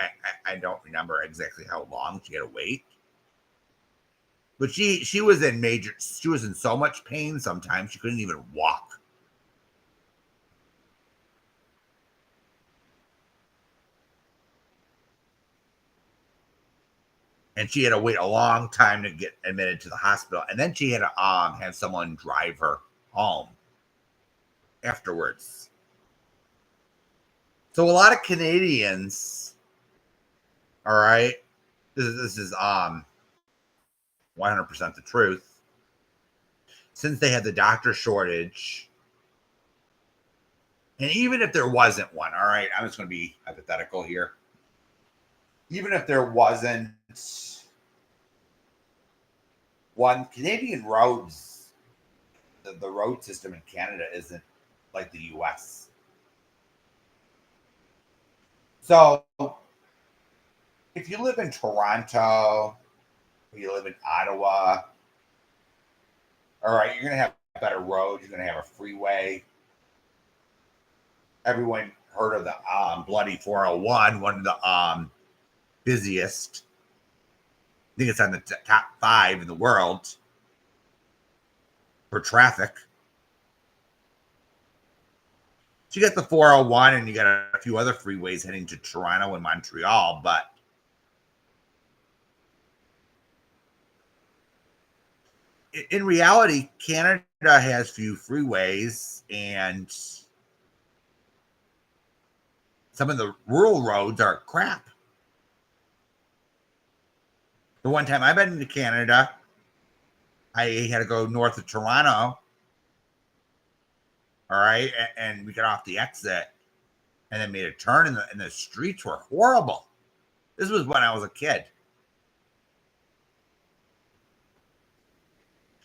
I don't remember exactly how long she had to wait. But she was in so much pain sometimes she couldn't even walk. And she had to wait a long time to get admitted to the hospital. And then she had to have someone drive her home afterwards. So a lot of Canadians, all right, this is 100% the truth. Since they had the doctor shortage, and even if there wasn't one, all right, I'm just going to be hypothetical here. Even if there wasn't one, Canadian roads, the road system in Canada isn't like the U.S. So if you live in Toronto, or you live in Ottawa, all right, you're going to have better roads. You're going to have a freeway. Everyone heard of the bloody 401, one of the busiest. I think it's on the top 5 in the world for traffic. So you got the 401 and you got a few other freeways heading to Toronto and Montreal, but in reality, Canada has few freeways, and some of the rural roads are crap. The one time I've been to Canada, I had to go north of Toronto. All right. And we got off the exit and then made a turn, and the streets were horrible. This was when I was a kid.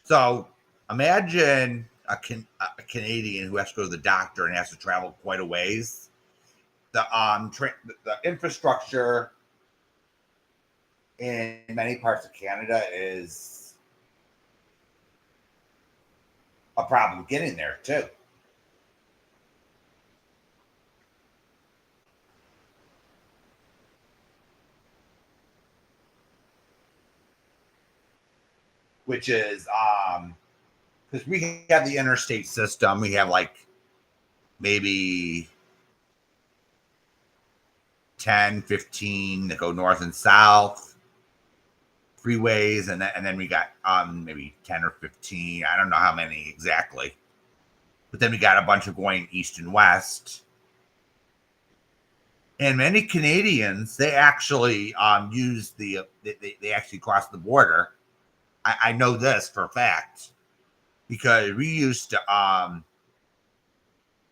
So imagine a Canadian who has to go to the doctor and has to travel quite a ways. The infrastructure in many parts of Canada is a problem getting there too. Which is because we have the interstate system. We have like maybe 10, 15 that go north and south freeways, and then we got maybe 10 or 15. I don't know how many exactly. But then we got a bunch of going east and west. And many Canadians, they actually use they actually cross the border. I know this for a fact because we used to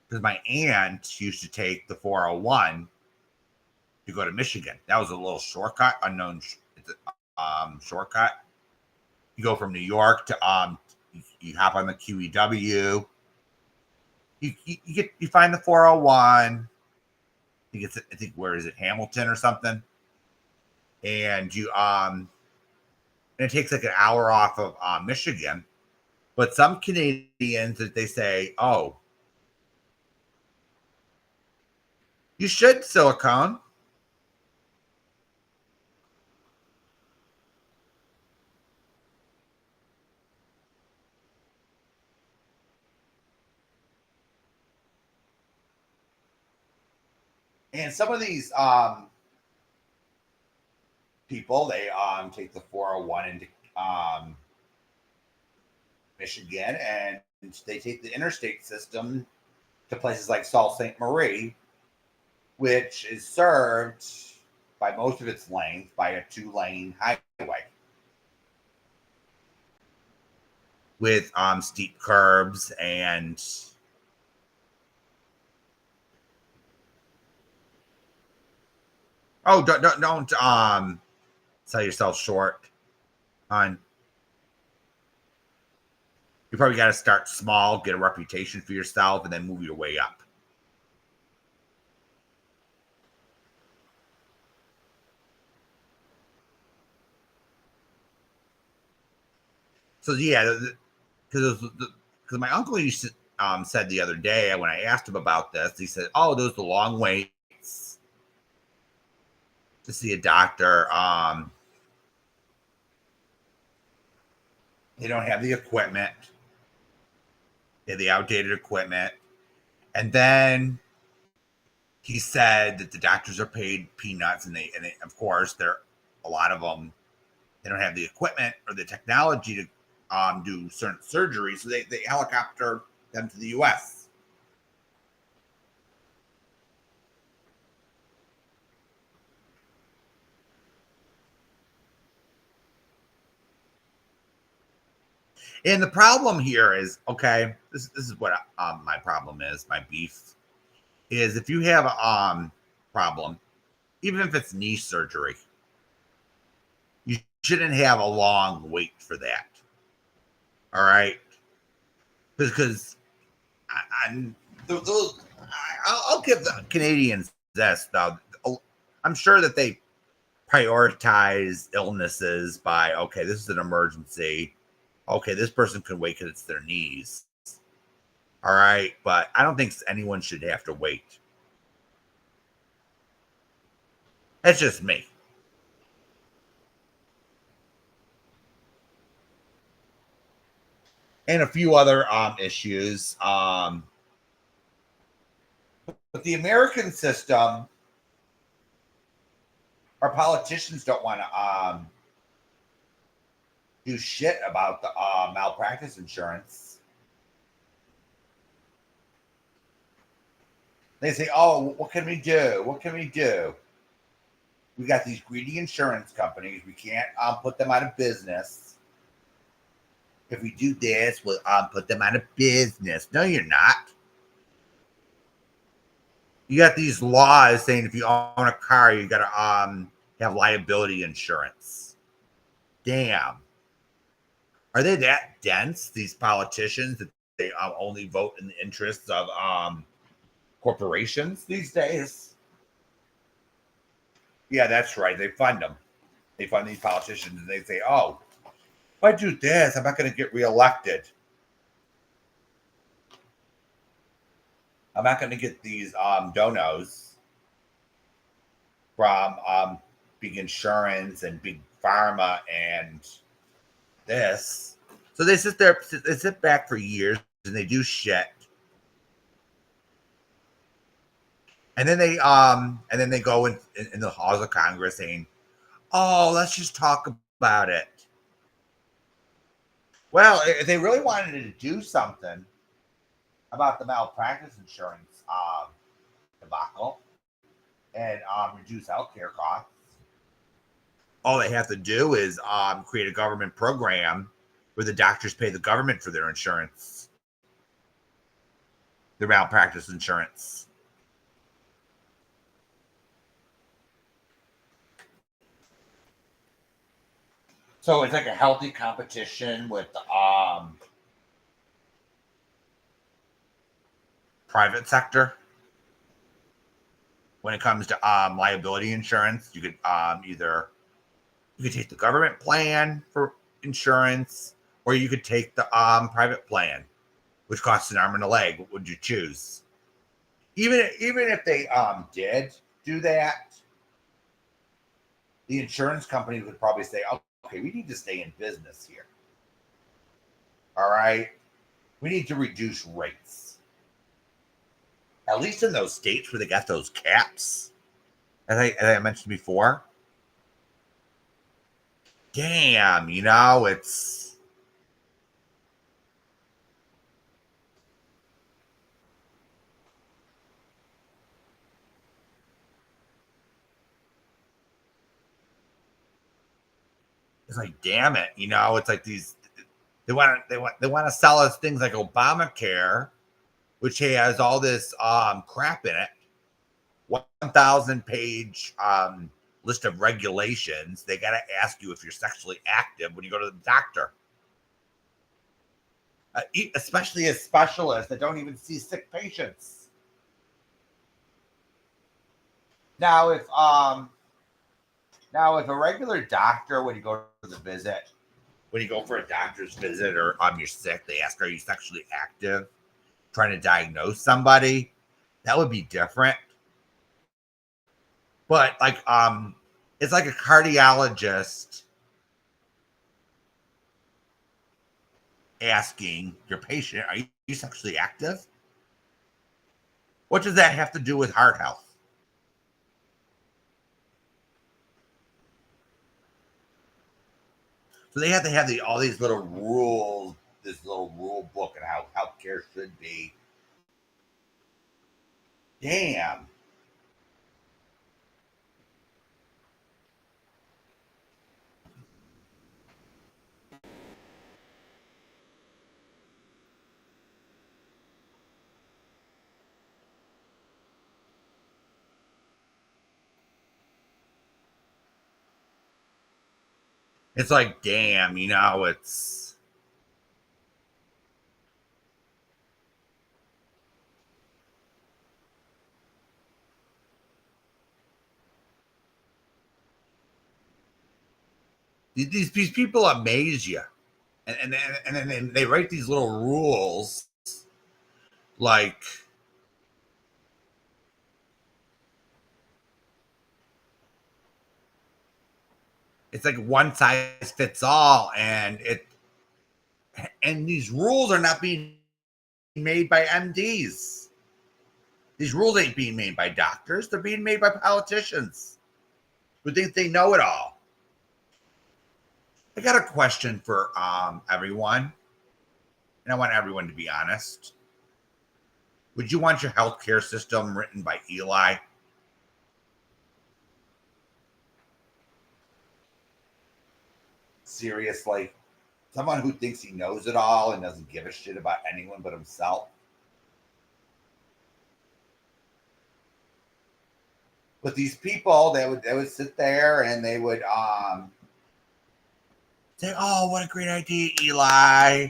because my aunt used to take the 401 to go to Michigan. That was a little shortcut, unknown shortcut. You go from New York to you hop on the QEW. You find the 401. I think where is it, Hamilton or something, and and it takes like an hour off of Michigan. But some Canadians that they say, oh, you should, Silicon. And some of these people, they take the 401 into Michigan, and they take the interstate system to places like Sault Ste. Marie, which is served by most of its length by a 2-lane highway with steep curbs and don't sell yourself short on. You probably got to start small, get a reputation for yourself, and then move your way up. So yeah, because my uncle used to said the other day when I asked him about this, he said, "Oh, those are the long waits to see a doctor. They don't have the equipment. They have the outdated equipment." And then he said that the doctors are paid peanuts, and they of course, they're a lot of them. They don't have the equipment or the technology to do certain surgeries, so they helicopter them to the U.S. And the problem here is, okay, this is what my problem is. My beef is if you have a problem, even if it's knee surgery, you shouldn't have a long wait for that. All right, because I'll give the Canadians this though. I'm sure that they prioritize illnesses by, okay, this is an emergency. Okay, this person can wait because it's their knees. All right, but I don't think anyone should have to wait. That's just me. And a few other issues. But the American system, our politicians don't want to do shit about the malpractice insurance. They say, "Oh, what can we do? What can we do? We got these greedy insurance companies. We can't put them out of business. If we do this, we'll put them out of business." No, you're not. You got these laws saying if you own a car, you got to have liability insurance. Damn. Are they that dense, these politicians, that they only vote in the interests of corporations these days? Yeah, that's right. They fund them. They fund these politicians, and they say, "Oh, if I do this, I'm not going to get reelected. I'm not going to get these donos from big insurance and big pharma and this." So they sit there, they sit back for years, and they do shit. And then they go in the halls of Congress saying, "Oh, let's just talk about it." Well, if they really wanted to do something about the malpractice insurance debacle and reduce healthcare costs, all they have to do is create a government program where the doctors pay the government for their insurance, their malpractice insurance. So it's like a healthy competition with the private sector when it comes to liability insurance. You could either you could take the government plan for insurance, or you could take the private plan, which costs an arm and a leg. What would you choose? Even if they did do that, the insurance companies would probably say, "Okay, we need to stay in business here. All right, we need to reduce rates." At least in those states where they got those caps, as I mentioned before. Damn, it's like, damn it, it's like these they want to sell us things like Obamacare, which has all this crap in it, 1,000 page list of regulations. They got to ask you if you're sexually active when you go to the doctor, especially as specialists that don't even see sick patients. Now, if a regular doctor, when you go to the visit, when you go for a doctor's visit or you're sick, they ask, "Are you sexually active?" Trying to diagnose somebody, that would be different. But like, it's like a cardiologist asking your patient, "Are you sexually active?" What does that have to do with heart health? So they have to have all these little rules, this little rule book, and how healthcare should be. Damn. It's like, damn, it's these people amaze you, and then they write these little rules like it's like one size fits all, and these rules are not being made by MDs. These rules ain't being made by doctors, they're being made by politicians who think they know it all. I got a question for everyone, and I want everyone to be honest. Would you want your healthcare system written by Eli? Seriously? Someone who thinks he knows it all and doesn't give a shit about anyone but himself? But these people, they would sit there and they would say, "Oh, what a great idea, Eli!"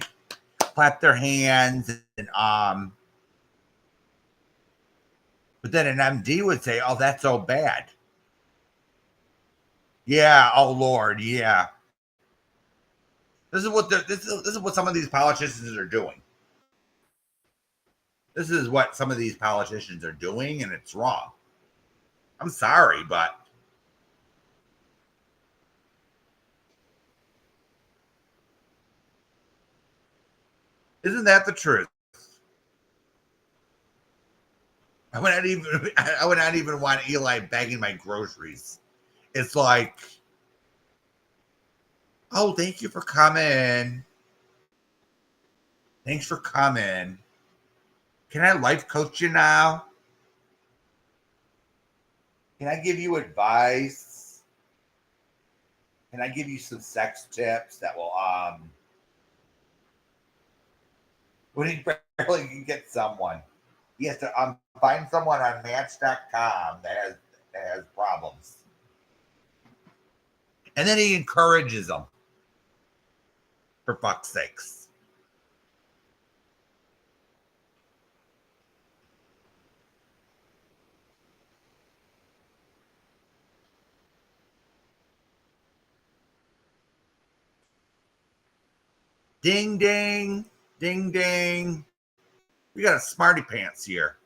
Clap their hands and But then an MD would say, "Oh, that's so bad." Yeah. Oh Lord. Yeah. This is what some of these politicians are doing. This is what some of these politicians are doing, and it's wrong. I'm sorry, but isn't that the truth? I would not even want Eli bagging my groceries. It's like, oh, thank you for coming. Thanks for coming. Can I life coach you now? Can I give you advice? Can I give you some sex tips that will when he barely can get someone? He has to find someone on Match.com that has problems, and then he encourages them. For fuck's sakes! Ding ding, ding ding. We got a smarty pants here.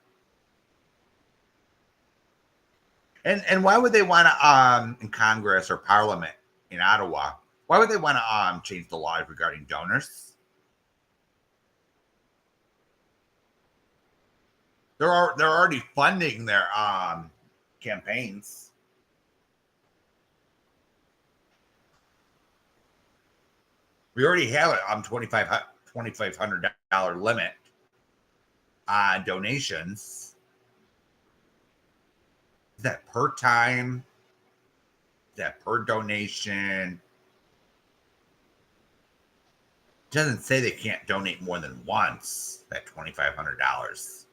And why would they want to in Congress or Parliament in Ottawa? Why would they want to change the laws regarding donors? They're already funding their campaigns. We already have a $2,500 limit on donations. Is that per time? Is that per donation? It doesn't say they can't donate more than once, that $2,500.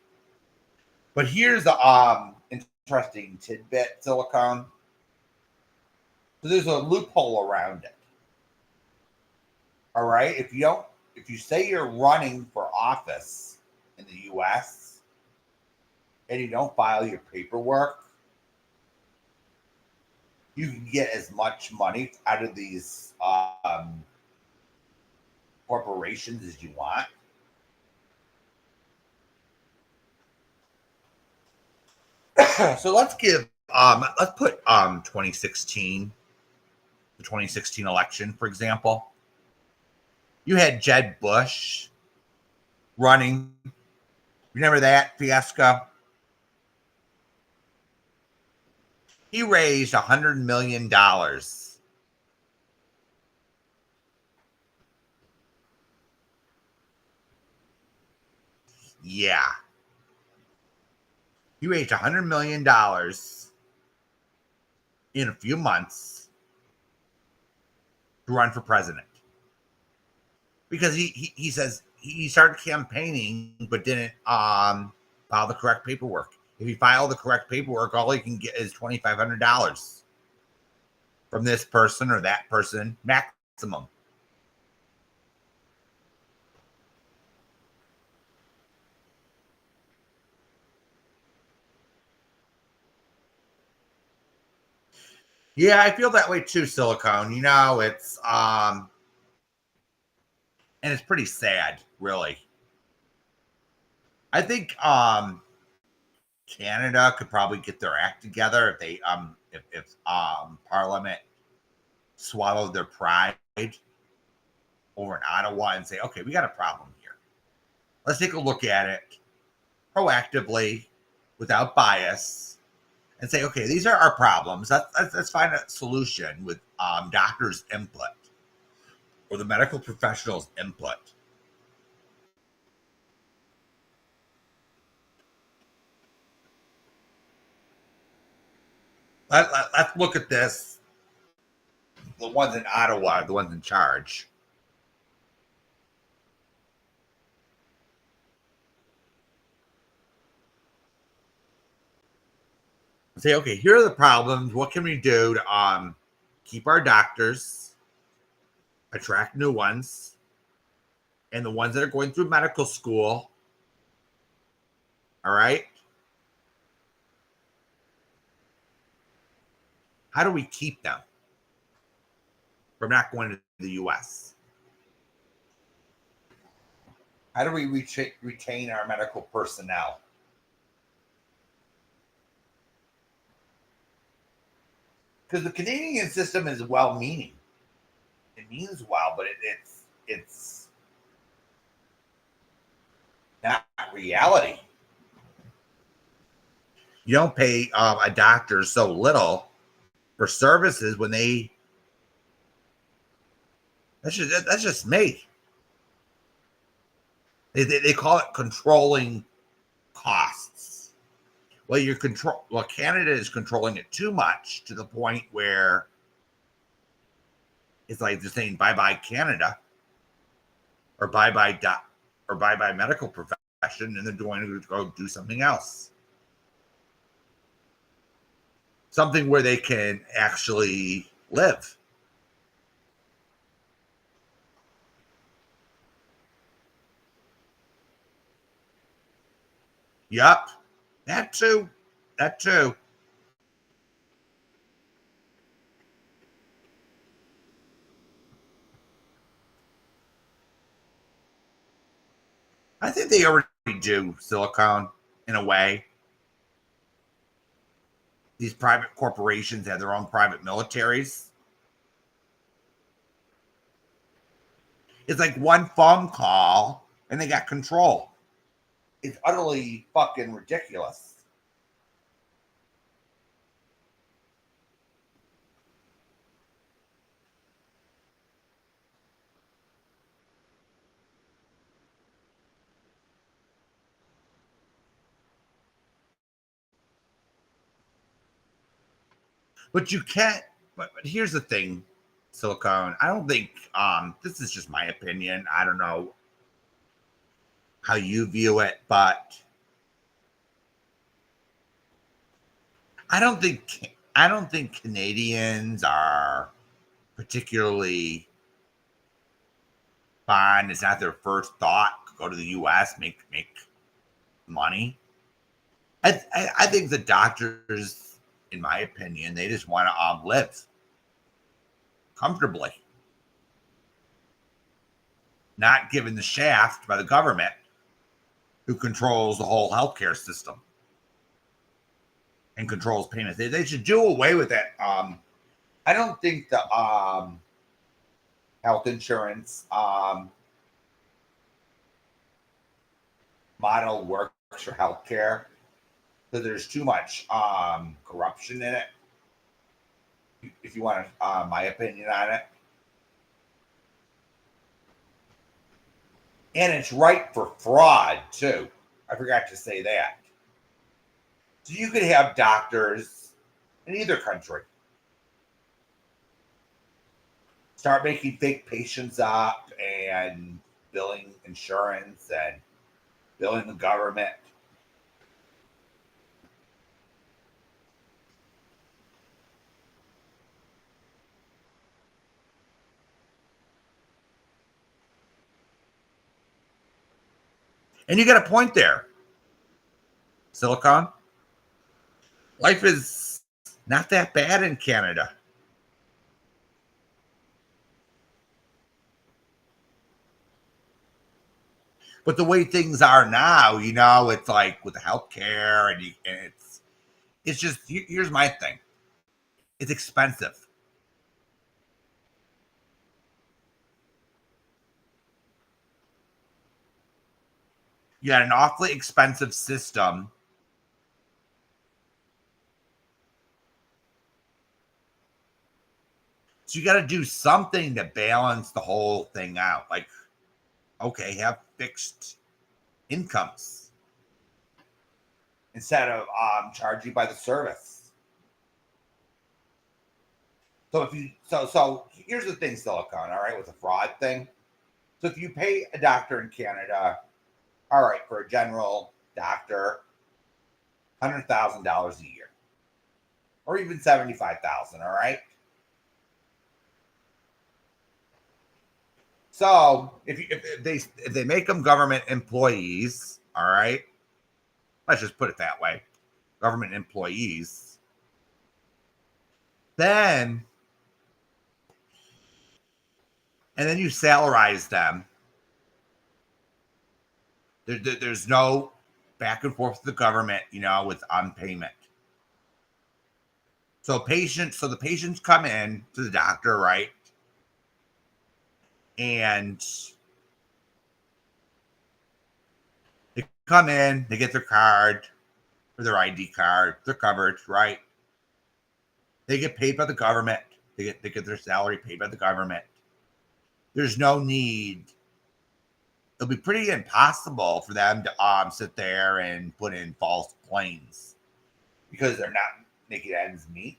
But here's the interesting tidbit, Silicone. So there's a loophole around it. All right. If you say you're running for office in the US and you don't file your paperwork, you can get as much money out of these corporations as you want. So let's put 2016, the 2016 election, for example. You had Jeb Bush running. Remember that fiasco? He raised $100 million. Yeah. He raised $100 million in a few months to run for president. Because he says he started campaigning but didn't file the correct paperwork. If he filed the correct paperwork, all he can get is $2,500 from this person or that person maximum. Yeah, I feel that way too, Silicone. It's and it's pretty sad, really. I think Canada could probably get their act together if they if Parliament swallowed their pride over in Ottawa and say, okay, we got a problem here. Let's take a look at it proactively without bias and say, okay, these are our problems. Let's find a solution with doctors' input or the medical professionals' input. Let's look at this. The ones in Ottawa, the ones in charge. Say, okay, here are the problems. What can we do to keep our doctors, attract new ones, and the ones that are going through medical school? All right. How do we keep them from not going to the U.S.? How do we retain our medical personnel? Because the Canadian system is well-meaning. It means well, but it's not reality. You don't pay a doctor so little for services when that's just me. They call it controlling costs. Well, Canada is controlling it too much to the point where it's like they're saying bye bye Canada or bye bye medical profession, and they're going to go do something else. Something where they can actually live. Yup. That too. That too. I think they already do, Silicon, in a way. These private corporations have their own private militaries. It's like one phone call and they got control. It's utterly fucking ridiculous. But you can't. But here's the thing, Silicone. I don't think this is just my opinion. I don't know how you view it, but I don't think Canadians are particularly fine. It's not their first thought. Go to the U.S. Make money. I think the doctors, in my opinion, they just want to live comfortably, not given the shaft by the government, who controls the whole healthcare system and controls payments. They should do away with that. I don't think the health insurance model works for healthcare because there's too much corruption in it. If you want my opinion on it, and it's ripe for fraud too. I forgot to say that. So you could have doctors in either country start making fake patients up and billing insurance and billing the government. And you got a point there, Silicon. Life is not that bad in Canada. But the way things are now, it's like with the healthcare and it's just here's my thing. It's expensive. You got an awfully expensive system So you got to do something to balance the whole thing out. Like, okay, have fixed incomes instead of charging by the service. So if you so here's the thing, Silicon, all right, with the fraud thing. So if you pay a doctor in Canada, all right, for a general doctor, $100,000 a year, or even 75,000. All right. So if they make them government employees, all right, let's just put it that way, government employees, then and then you salarize them. There's no back and forth with the government, with payment. So the patients come in to the doctor, right? And they come in, they get their card or their ID card, their coverage, right? They get paid by the government. They get their salary paid by the government. There's no need. It'll be pretty impossible for them to sit there and put in false claims because they're not making ends meet.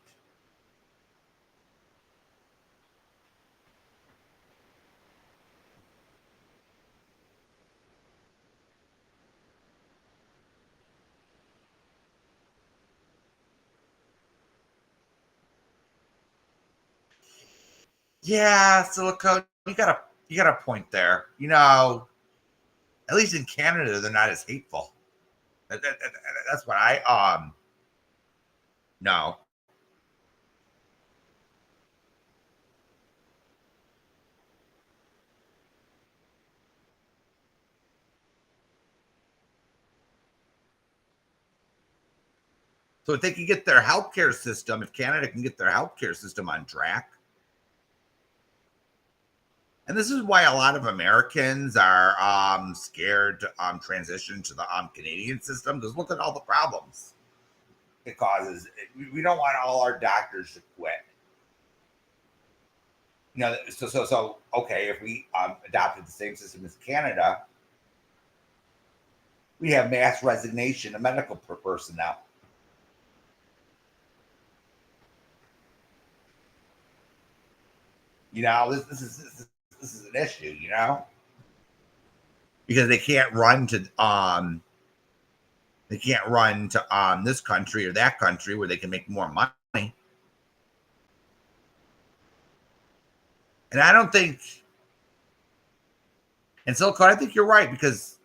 Yeah, Silicone, you got a point there. At least in Canada, they're not as hateful. That's what I know. So if they can get their healthcare system, if Canada can get their healthcare system on track, and this is why a lot of Americans are scared to transition to the Canadian system, because look at all the problems it causes. We don't want all our doctors to quit. So okay, if we adopted the same system as Canada, we have mass resignation of medical personnel. This is an issue, because they can't run to this country or that country where they can make more money. And I don't think, and Silicon, I think you're right, because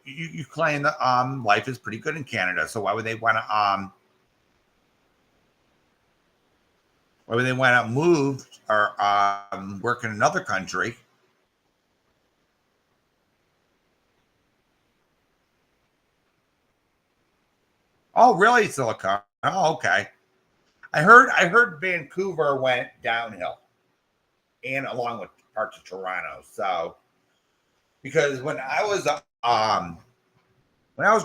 you claim that life is pretty good in Canada. So why would they want to move or work in another country? Oh, really, Silicon? Oh, okay. I heard Vancouver went downhill, and along with parts of Toronto. So, because when I was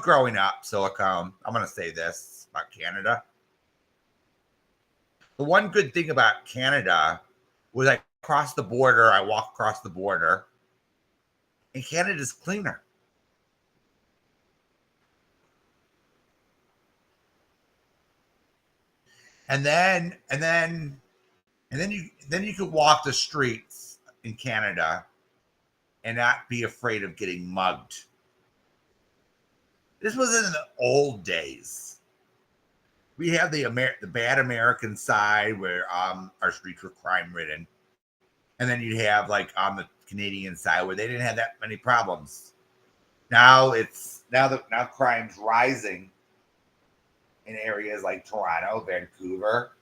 growing up, Silicon, I'm going to say this about Canada. The one good thing about Canada was I crossed the border, I walked across the border, and Canada's cleaner. And then you could walk the streets in Canada and not be afraid of getting mugged. This was in the old days. We have the bad American side where our streets were crime ridden, and then you'd have like on the Canadian side where they didn't have that many problems. Now crime's rising in areas like Toronto, Vancouver,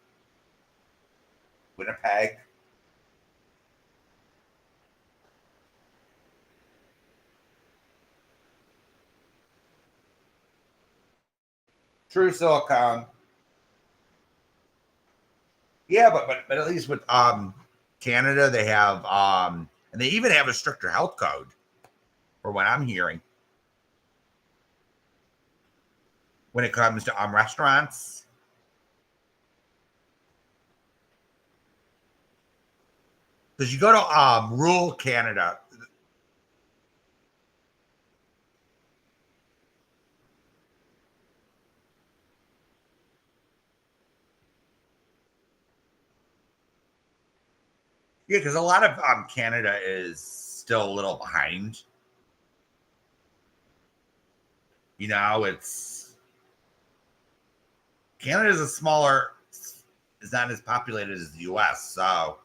Winnipeg. True, Silicon. Yeah, but at least with Canada, they have and they even have a stricter health code, for what I'm hearing, when it comes to restaurants. Because you go to rural Canada. Yeah, because a lot of Canada is still a little behind. You know, it's Canada's a smaller, is not as populated as the US. So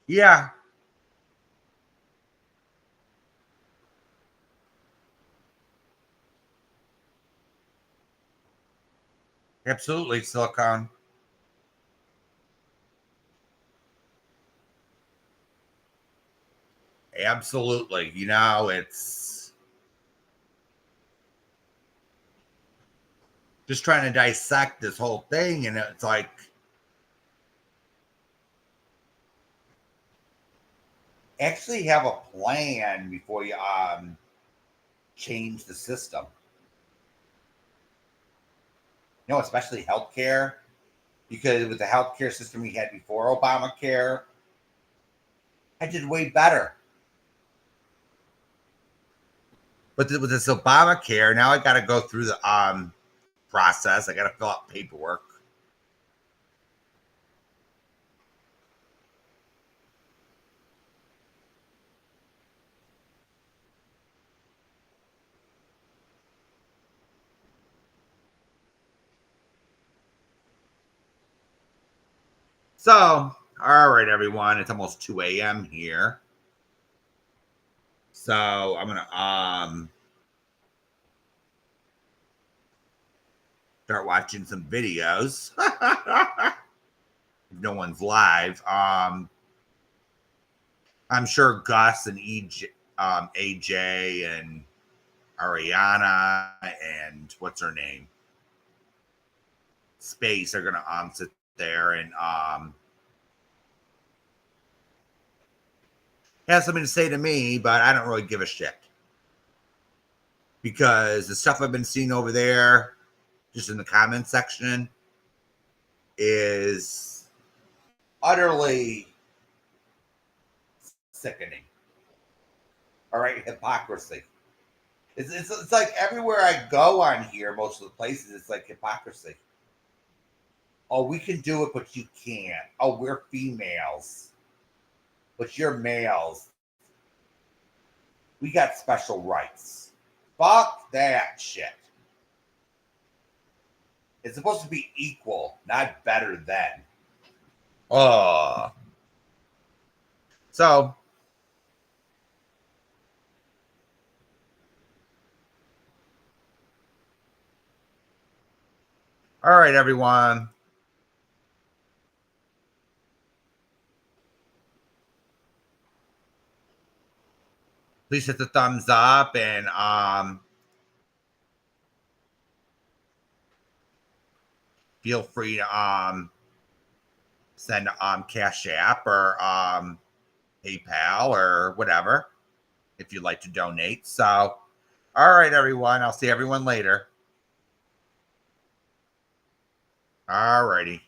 yeah, absolutely, Silicon. Absolutely. You know, it's just trying to dissect this whole thing, and it's like actually have a plan before you change the system. You know, especially healthcare, because with the healthcare system we had before Obamacare, I did way better. But with this Obamacare, now I got to go through the process. I got to fill out paperwork. So, all right, everyone, it's almost 2 a.m. here. So I'm gonna start watching some videos. If no one's live. I'm sure Gus and AJ and Ariana and what's her name, Space, are gonna sit there and have something to say to me, but I don't really give a shit because the stuff I've been seeing over there, just in the comment section, is utterly sickening. All right, hypocrisy. It's like everywhere I go on here, most of the places, it's like hypocrisy. Oh, we can do it, but you can't. Oh, we're females, but you're males. We got special rights. Fuck that shit. It's supposed to be equal, not better than. Oh. So, all right, everyone. Please hit the thumbs up and feel free to send Cash App or PayPal or whatever if you'd like to donate. So, all right, everyone. I'll see everyone later. All righty.